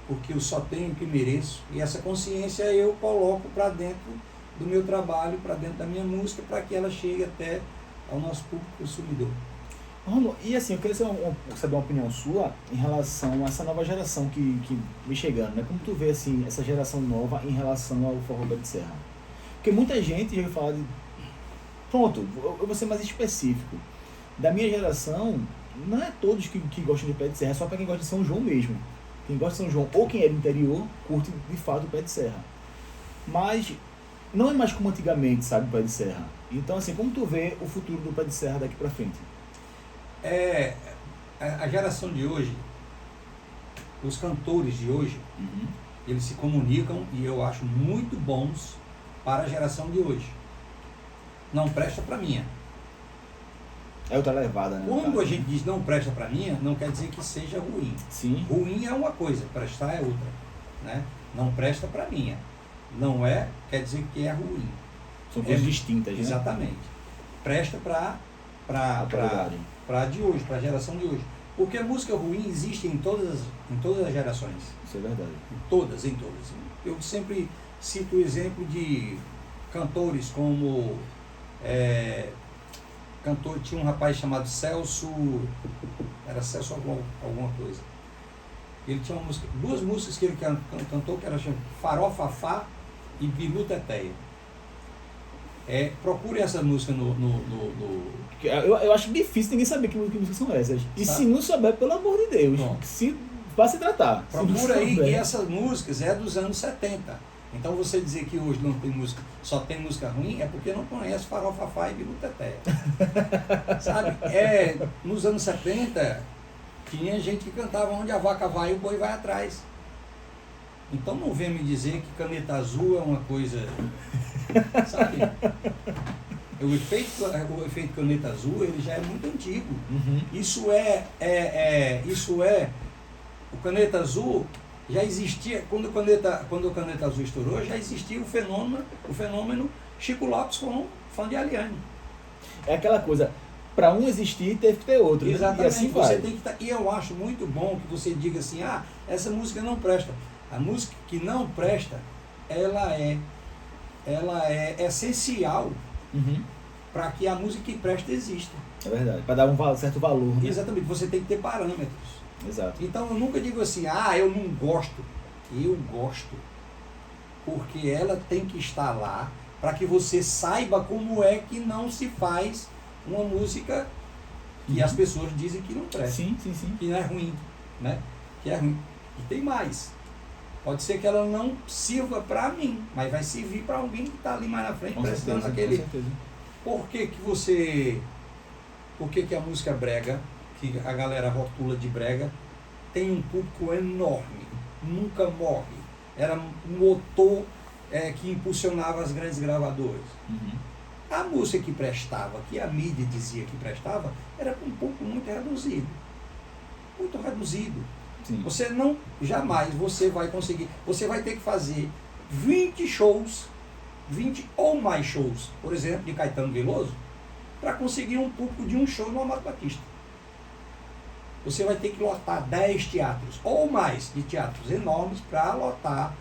porque eu só tenho o que mereço. E essa consciência eu coloco para dentro do meu trabalho, para dentro da minha música, para que ela chegue até ao nosso público consumidor. Romulo, e assim, eu queria saber uma opinião sua em relação a essa nova geração que vem chegando, né? Como tu vê, assim, essa geração nova em relação ao forró pé de serra? Porque muita gente já ouviu falar de... Pronto, eu vou ser mais específico. Da minha geração, não é todos que gostam de pé de serra, é só para quem gosta de São João mesmo. Quem gosta de São João, ou quem é do interior, curte de fato o pé de serra. Mas não é mais como antigamente, sabe, o pé de serra. Então, assim, como tu vê o futuro do pé de serra daqui para frente? A geração de hoje, os cantores de hoje, eles se comunicam e eu acho muito bons para a geração de hoje. Não presta para minha. É outra levada, né? Quando a gente diz não presta para minha, não quer dizer que seja ruim. Sim. Ruim é uma coisa, prestar é outra, né? Não presta para minha. Não quer dizer que é ruim. São coisas distintas, né? Exatamente. Presta para de hoje, para a geração de hoje. Porque a música ruim existe em todas as gerações. Isso é verdade. Em todas. Eu sempre cito o exemplo de cantores como... tinha um rapaz chamado Celso... Era Celso alguma coisa. Ele tinha duas músicas que ele cantou, que era Farofafá e Bilu Teteia. Procure essa música no... Eu acho difícil ninguém saber que músicas são essas. E sabe? se não souber, pelo amor de Deus, vai se tratar. Procura aí, e essas músicas dos anos 70. Então você dizer que hoje não tem música, só tem música ruim, é porque não conhece Farofafá e Bilu Teteia. Sabe? Nos anos 70, tinha gente que cantava Onde a Vaca Vai, o Boi Vai Atrás. Então não venha me dizer que caneta azul é uma coisa, sabe? O efeito caneta azul, ele já é muito antigo. Uhum. Isso o caneta azul já existia, quando o caneta azul estourou, já existia o fenômeno Chico Lopes como fã de Aliane. É aquela coisa, para um existir, teve que ter outro. Exatamente, Né? E assim você vai. tem que e eu acho muito bom que você diga assim, essa música não presta. A música que não presta, ela é essencial Uhum. para que a música que presta exista. É verdade, para dar um certo valor. Né? Exatamente, você tem que ter parâmetros. Exato. Então eu nunca digo assim, eu não gosto. Eu gosto. Porque ela tem que estar lá para que você saiba como é que não se faz uma música que as pessoas dizem que não presta. Sim. Que não é ruim, né? Que é ruim. E tem mais. Pode ser que ela não sirva para mim, mas vai servir para alguém que está ali mais na frente, prestando aquele... Com certeza. Por que a música brega, que a galera rotula de brega, tem um público enorme, nunca morre. Era um motor que impulsionava as grandes gravadoras. Uhum. A música que prestava, que a mídia dizia que prestava, era com um público muito reduzido. Muito reduzido. Sim. Você não, jamais você vai conseguir, você vai ter que fazer 20 shows, 20 ou mais shows, por exemplo, de Caetano Veloso, para conseguir um público de um show no Amado Batista. Você vai ter que lotar 10 teatros, ou mais de teatros enormes, para lotar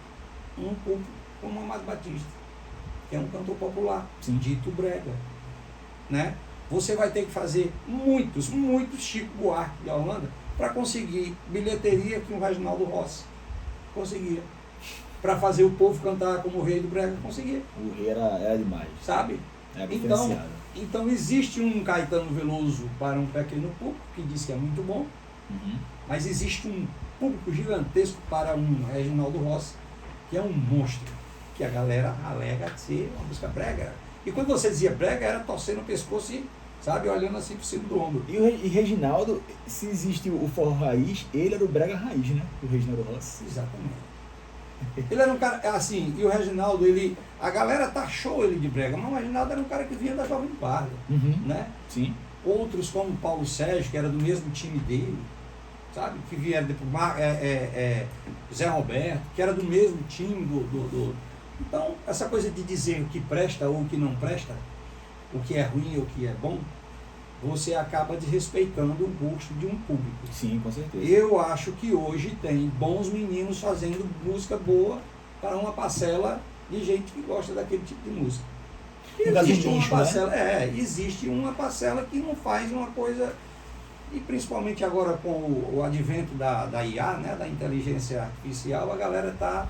um público como o Amado Batista, que é um cantor popular, Sim. dito brega. Né? Você vai ter que fazer muitos Chico Buarque de Holanda, para conseguir bilheteria que o Reginaldo Rossi conseguia. Para fazer o povo cantar como o rei do brega, conseguia. O rei era demais. Sabe? Era diferenciado. Então existe um Caetano Veloso para um pequeno público, que diz que é muito bom, Uhum. mas existe um público gigantesco para um Reginaldo Rossi, que é um monstro, que a galera alega ser uma música brega. E quando você dizia brega, era torcendo o pescoço e, sabe, olhando assim por cima do ombro. E Reginaldo, se existe o forró raiz, ele era o brega raiz, né? O Reginaldo Rossi. Exatamente. Ele era um cara, assim, e o Reginaldo, a galera taxou ele de brega, mas o Reginaldo era um cara que vinha da Jovem Guarda, Uhum. né? Sim. Outros como Paulo Sérgio, que era do mesmo time dele, sabe? Que vieram depois, Zé Roberto, que era do mesmo time do... Então, essa coisa de dizer o que presta ou o que não presta, o que é ruim ou o que é bom, você acaba desrespeitando o gosto de um público. Sim, com certeza. Eu acho que hoje tem bons meninos fazendo música boa para uma parcela de gente que gosta daquele tipo de música. Existe uma parcela, existe uma parcela que não faz uma coisa, e principalmente agora com o advento da IA, né, da inteligência artificial, a galera está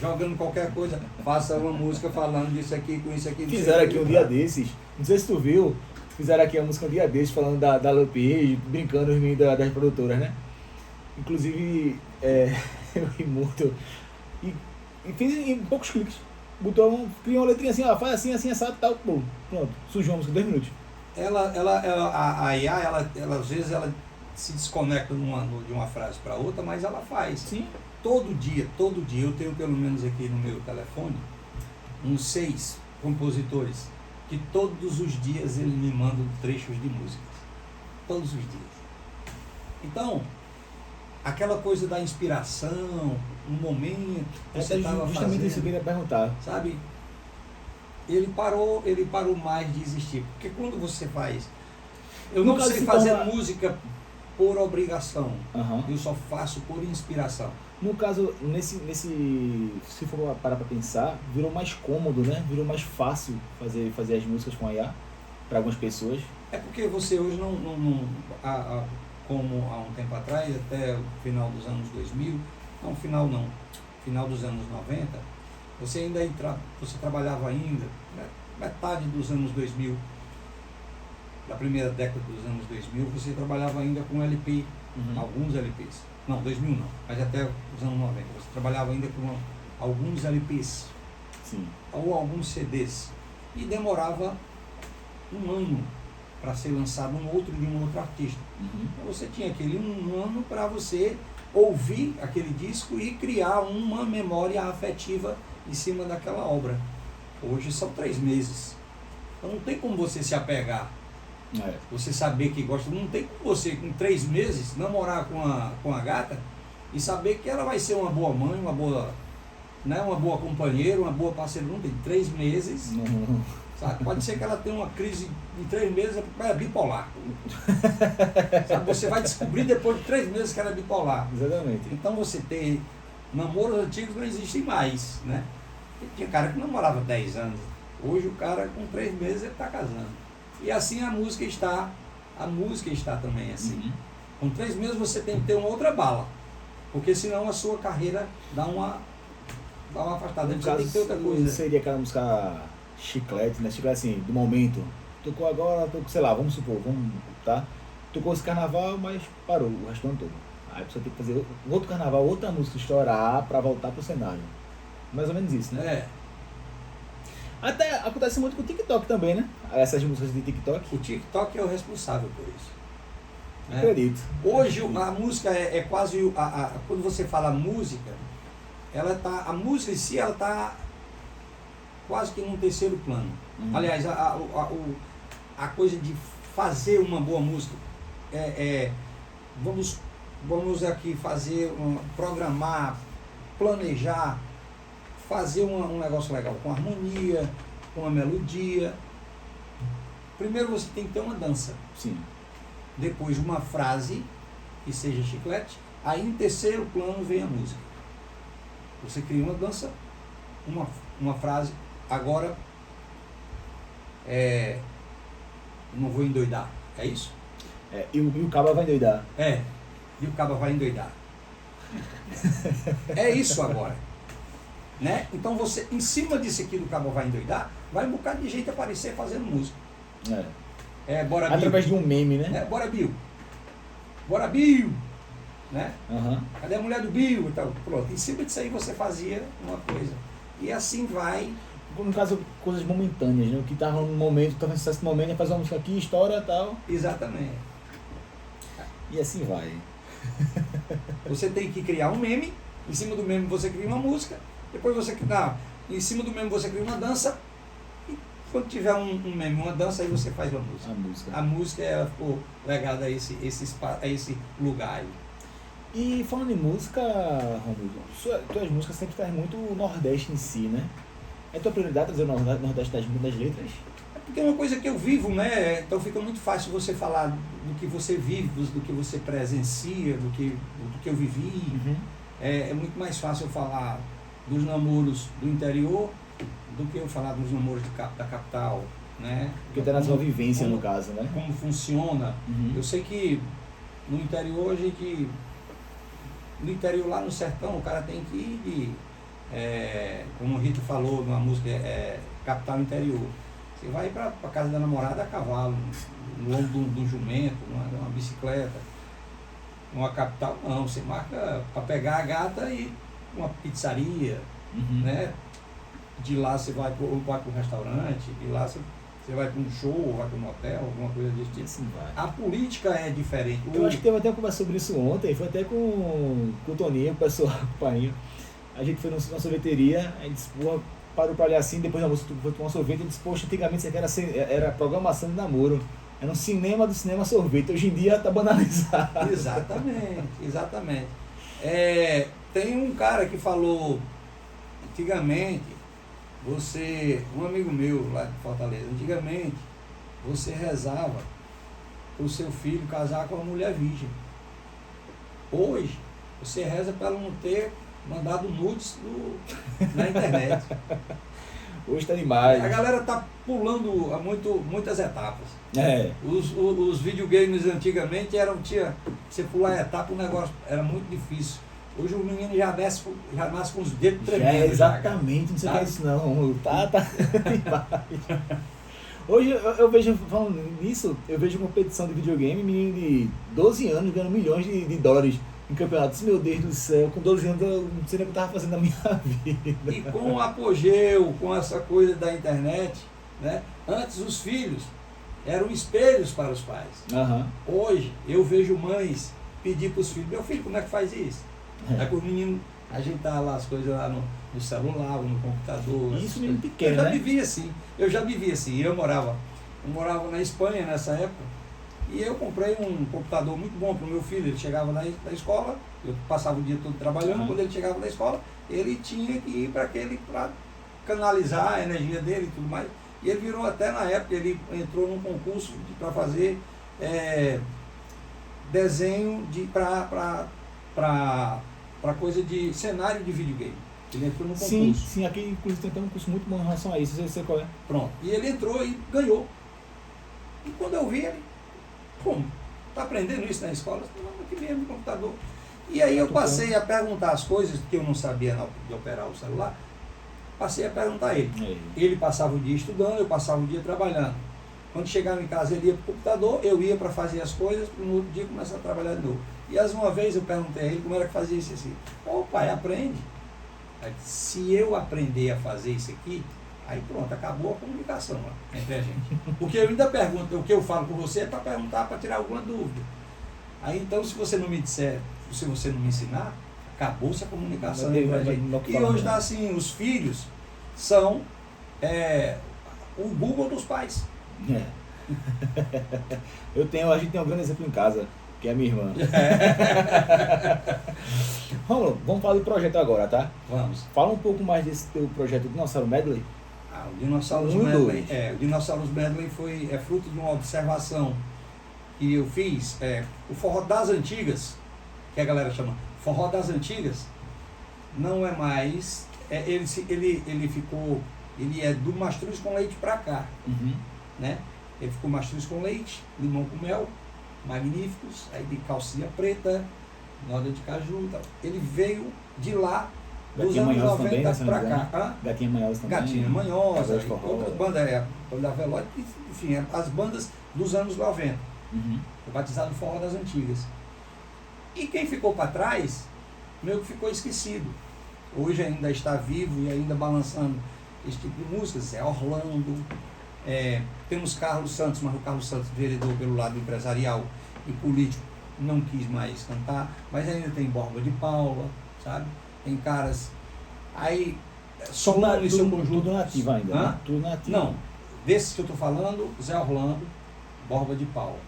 jogando qualquer coisa, faça uma música falando disso aqui, com isso aqui. Fizeram aqui um dia desses, não sei se tu viu, fizeram aqui a música um dia desses, falando da Lampejo, brincando os meninos das produtoras, né? Inclusive, eu ri muito, e fiz em poucos cliques. Criou uma letrinha assim, faz assim, assado, tal, bom, pronto, surgiu a música em 2 minutos. A IA, às vezes ela se desconecta de uma frase para outra, mas ela faz. Sim. Todo dia, eu tenho pelo menos aqui no meu telefone, uns 6 compositores, que todos os dias eles me mandam trechos de músicas. Todos os dias. Então, aquela coisa da inspiração, um momento que você estava justamente isso que eu fazendo, ia perguntar. sabe? Ele parou mais de existir. Porque quando você faz... Eu não sei fazer música por obrigação. Uhum. Eu só faço por inspiração. No caso, se for parar para pensar, virou mais cômodo, né? Virou mais fácil fazer as músicas com a IA para algumas pessoas. É porque você hoje como há um tempo atrás, até o final dos anos 2000, final dos anos 90, você trabalhava ainda, né, metade dos anos 2000, da primeira década dos anos 2000, você trabalhava ainda com LP, alguns LPs. Não, 2000 não, mas até os anos 90. Você trabalhava ainda com alguns LPs. Sim. Ou alguns CDs. E demorava um ano para ser lançado um outro de um outro artista. Uhum. Então você tinha aquele um ano para você ouvir aquele disco e criar uma memória afetiva em cima daquela obra. Hoje são 3 meses. Então não tem como você se apegar. Você saber que gosta. Não tem como você, com 3 meses, namorar com a gata e saber que ela vai ser uma boa mãe, uma boa companheira, uma boa parceira. Não tem 3 meses. Não. Sabe? Pode ser que ela tenha uma crise de 3 meses, é bipolar. Sabe? Você vai descobrir depois de 3 meses que ela é bipolar. Exatamente. Então você tem namoros antigos não existem mais, né? Tinha cara que namorava 10 anos. Hoje o cara com 3 meses ele está casando. E assim a música está também assim. Uhum. Com 3 meses você tem que ter uma outra bala. Porque senão a sua carreira dá uma afastada. No Você tem que ter outra caso, coisa. seria aquela música chiclete, né? Chiclete assim, do momento. Tocou agora, sei lá, vamos supor, tá? Tocou esse carnaval, mas parou o resto do ano todo. Aí a pessoa tem que fazer outro carnaval, outra música, estourar pra voltar pro cenário. Mais ou menos isso, né? É. Até acontece muito com o TikTok também, né? Essas músicas de TikTok. O TikTok é o responsável por isso. Né? Acredito. Hoje a música é quase. Quando você fala música, a música em si ela está quase que num terceiro plano. Uhum. Aliás, a coisa de fazer uma boa música vamos aqui programar, planejar, fazer um negócio legal com harmonia, com uma melodia. Primeiro você tem que ter uma dança. Sim. Depois uma frase que seja chiclete. Aí em terceiro plano vem a música. Você cria uma dança, uma frase. Agora não vou endoidar. É isso? E o cabo vai endoidar. E o cabo vai endoidar. É isso agora. Né? Então você, em cima disso aqui do cabo vai endoidar, vai um bocado de gente aparecer fazendo música. Bora Bill. Através de um meme, né? Bora Bill. Bora Bill. Né? Uhum. Cadê a mulher do Bill? Então, pronto. Em cima disso aí você fazia uma coisa. E assim vai. No caso, coisas momentâneas, né? O que tava no momento, tava nesse momento, faz uma música aqui, estoura e tal. Exatamente. E assim vai. Você tem que criar um meme, em cima do meme você cria uma música, depois você em cima do meme você cria uma dança, e quando tiver um meme, uma dança, aí você faz uma música. A música ela ficou legada a esse lugar aí. E falando em música, Romulo, tuas músicas sempre trazem muito o Nordeste em si, né? É tua prioridade trazer o Nordeste das letras? É porque é uma coisa que eu vivo, né? Então fica muito fácil você falar do que você vive, do que você presencia, do que eu vivi. Uhum. É muito mais fácil eu falar dos namoros do interior do que eu falar dos namoros da capital, né? Porque tá na sua vivência, no caso, né? Como funciona. Uhum. Eu sei que no interior no interior lá no sertão o cara tem que ir como o Rito falou numa música, capital interior. Você vai para a casa da namorada a cavalo, no ombro de um jumento, numa bicicleta. Numa capital não, você marca para pegar a gata e uma pizzaria, Uhum. né? De lá você vai para um restaurante, de lá você vai para um show, vai para um hotel, alguma coisa desse tipo. Assim vai. A política é diferente. Eu acho que teve até uma conversa sobre isso ontem, foi até com o Toninho, o pessoal, com o Painho. A gente foi numa sorveteria, a gente disse, porra, parou pra olhar assim, depois da música foi tomar um sorvete, e disse, poxa, antigamente isso aqui era programação de namoro. Era um cinema do cinema sorvete, hoje em dia tá banalizado. Exatamente. Tem um cara que falou, antigamente, um amigo meu lá de Fortaleza, antigamente você rezava para o seu filho casar com uma mulher virgem. Hoje, você reza para ela não ter mandado nudes na internet. Hoje tá demais. A galera tá pulando muitas etapas. Os videogames antigamente você pular a etapa, o negócio era muito difícil. Hoje o menino já nasce com os dedos tremendo. Exatamente, não sei o que é isso não. Tá demais. Hoje eu vejo, falando nisso, eu vejo competição de videogame, menino de 12 anos ganhando milhões de dólares em campeonatos. Meu Deus do céu, com 12 anos eu não sei nem o que eu estava fazendo na minha vida. E com o apogeu, com essa coisa da internet, né? Antes os filhos eram espelhos para os pais. Uhum. Hoje eu vejo mães pedir para os filhos, meu filho, como é que faz isso? Aí para os meninos ajeitar lá as coisas lá no celular, ou no computador. Isso menino pequeno, eu já né? vivia assim, eu morava na Espanha nessa época, e eu comprei um computador muito bom para o meu filho. Ele chegava da escola, eu passava o dia todo trabalhando, quando ele chegava da escola, ele tinha que ir para canalizar a energia dele e tudo mais. E ele virou até na época, ele entrou num concurso para fazer desenho para coisa de cenário de videogame. Ele entrou no concurso. Sim, aqui inclusive tem um curso muito bom em relação a isso, você qual é? Pronto. E ele entrou e ganhou. E quando eu vi ele, como? Tá aprendendo isso na escola? Não, aqui mesmo no computador. E aí eu passei a perguntar as coisas que eu não sabia de operar o celular, passei a perguntar a ele. Ele passava o dia estudando, eu passava o dia trabalhando. Quando chegava em casa ele ia para o computador, eu ia para fazer as coisas, no outro dia começar a trabalhar de novo. E uma vez eu perguntei a ele como era que fazia isso assim. Ô pai, aprende. Aí, se eu aprender a fazer isso aqui, aí pronto, acabou a comunicação lá entre a gente. Porque eu ainda pergunto, o que eu falo com você é para perguntar, para tirar alguma dúvida. Aí então, se você não me disser, se você não me ensinar, acabou-se a comunicação entre a gente. E hoje está assim, os filhos são o Google dos pais. A gente tem um grande exemplo em casa, que é a minha irmã. Romulo, vamos falar do projeto agora, tá? Vamos. Fala um pouco mais desse teu projeto do Dinossauro Medley. O Dinossauros Medley, o Dinossauros Medley é fruto de uma observação que eu fiz. O forró das antigas, que a galera chama forró das antigas, não é mais. Ele é do mastruz com leite pra cá. Né? Ele ficou mastruz com leite, limão com mel, magníficos, aí de calcinha preta, noda de caju e tal. Ele veio de lá, dos anos 90 para cá. Gatinha Manhosa também. Gatinha Manhosa, outras bandas, Banda Velote, enfim, as bandas dos anos 90. Foi batizado de forró das antigas. E quem ficou para trás, meio que ficou esquecido. Hoje ainda está vivo e ainda balançando esse tipo de músicas. Orlando. Temos Carlos Santos, mas o Carlos Santos, vereador pelo lado empresarial e político, não quis mais cantar, mas ainda tem Borba de Paula, sabe? Tem caras. Aí, Solano e seu conjunto. Tudo nativo ainda, né? Tudo nativo. Não, desses que eu estou falando, Zé Orlando, Borba de Paula.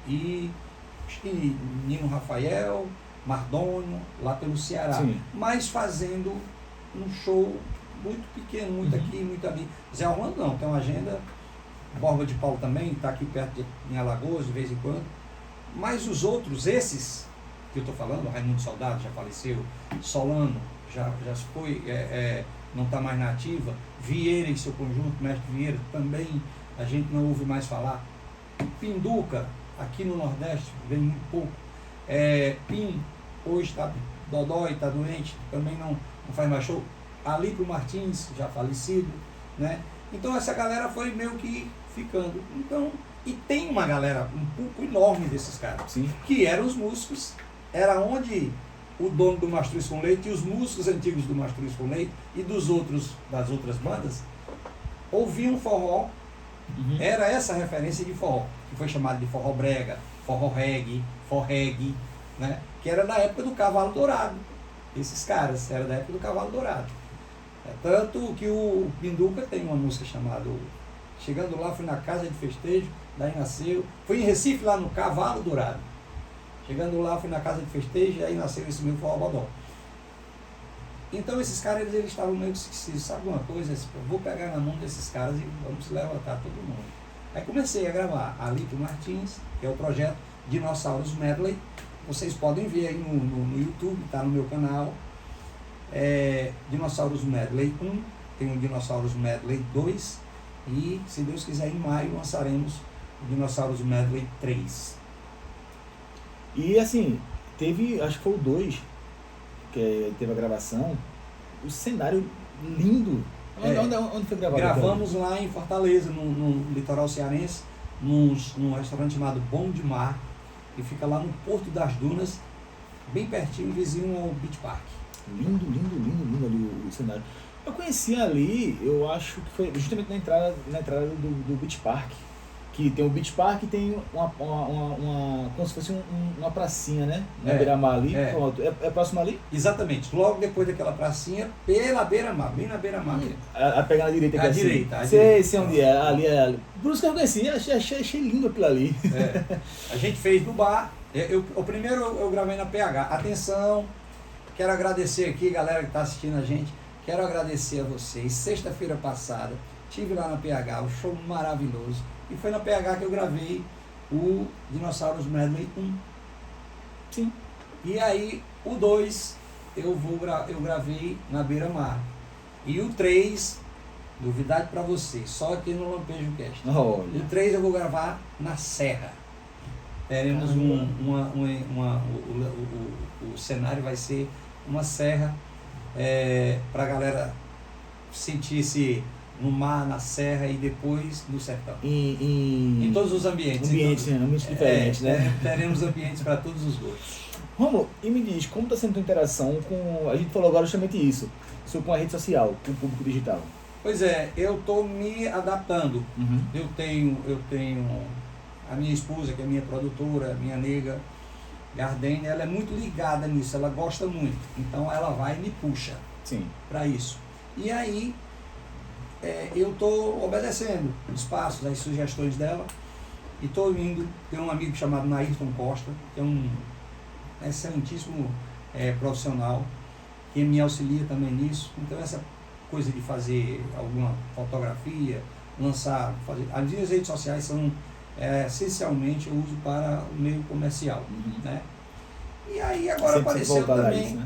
E acho que Nino Rafael, Mardônio, lá pelo Ceará. Sim. Mas fazendo um show muito pequeno, muito aqui, muito ali. Zé Orlando não, tem uma agenda. Borba de Paulo também, está aqui perto em Alagoas, de vez em quando. Mas os outros, esses que eu estou falando, Raimundo Soldado já faleceu, Solano já foi, não está mais na ativa, Vieira e seu conjunto, Mestre Vieira, também a gente não ouve mais falar. Pinduca, aqui no Nordeste, vem muito pouco. Pim, hoje está dodói, está doente, também não faz mais show. Alípio Martins, já falecido, né? Então essa galera foi meio que ficando. Então, e tem uma galera, um público enorme desses caras, Sim. Que eram os músicos, era onde o dono do Mastruz com Leite e os músicos antigos do Mastruz com Leite e das outras bandas ouviam forró. Era essa referência de forró, que foi chamado de forró brega, forró reggae, né? Que era da época do Cavalo Dourado. Esses caras, era da época do Cavalo Dourado. Tanto que o Pinduca tem uma música chamada Chegando Lá, Fui na Casa de Festejo, daí nasceu. Fui em Recife, lá no Cavalo Dourado. Chegando lá, fui na Casa de Festejo, e aí nasceu esse meu forró bodó. Então esses caras, eles estavam meio esquecidos. Sabe uma coisa? Eu vou pegar na mão desses caras e vamos levantar todo mundo. Aí comecei a gravar Alípio Martins, que é o projeto Dinossauros Medley. Vocês podem ver aí no YouTube, está no meu canal. Dinossauros Medley 1, tem o Dinossauros Medley 2 e, se Deus quiser, em maio lançaremos o Dinossauros Medley 3. E assim, teve, acho que foi o 2, que teve a gravação, o cenário lindo. Onde foi gravado? Gravamos lá em Fortaleza, no litoral cearense, num restaurante chamado Bom de Mar, que fica lá no Porto das Dunas, bem pertinho, vizinho ao Beach Park. Lindo ali o cenário. Eu conheci ali, eu acho que foi justamente na entrada do Beach Park. que tem o Beach Park e tem como se fosse uma pracinha, né? Na beira-mar ali. Pronto. É próximo ali? Exatamente. Logo depois daquela pracinha, pela beira-mar, bem na beira-mar mesmo. A pegar na direita aqui À assim. direita. Sei onde é. Ali é. Por isso que eu conheci, achei lindo aquilo ali. A gente fez no bar. O primeiro eu gravei na PH. Atenção, quero agradecer aqui, galera que está assistindo a gente. Quero agradecer a vocês. Sexta-feira passada, estive lá na PH, um show maravilhoso. E foi na PH que eu gravei o Dinossauros Medley 1. Sim. E aí, o 2 eu gravei na beira-mar. E o 3, novidade para vocês, só aqui no Lampejo Cast. Olha. O 3 eu vou gravar na Serra. Teremos o cenário vai ser uma serra para a galera sentir-se no mar, na serra e depois no sertão. Em todos os ambientes. Ambientes diferentes, né? Teremos ambientes para todos os gostos. Romulo, e me diz, como está sendo a tua interação com... A gente falou agora justamente isso, sobre com a rede social, com o público digital. Pois é, eu estou me adaptando. Uhum. Eu tenho a minha esposa, que é minha produtora, minha nega, Gardene, ela é muito ligada nisso, ela gosta muito. Então ela vai e me puxa para isso. E aí eu estou obedecendo os passos, as sugestões dela. E estou indo, tem um amigo chamado Nairton Costa, que é um excelentíssimo profissional, que me auxilia também nisso. Então essa coisa de fazer alguma fotografia, fazer... As minhas redes sociais são essencialmente eu uso para o meio comercial, né? E aí agora Sempre apareceu também... Isso, né?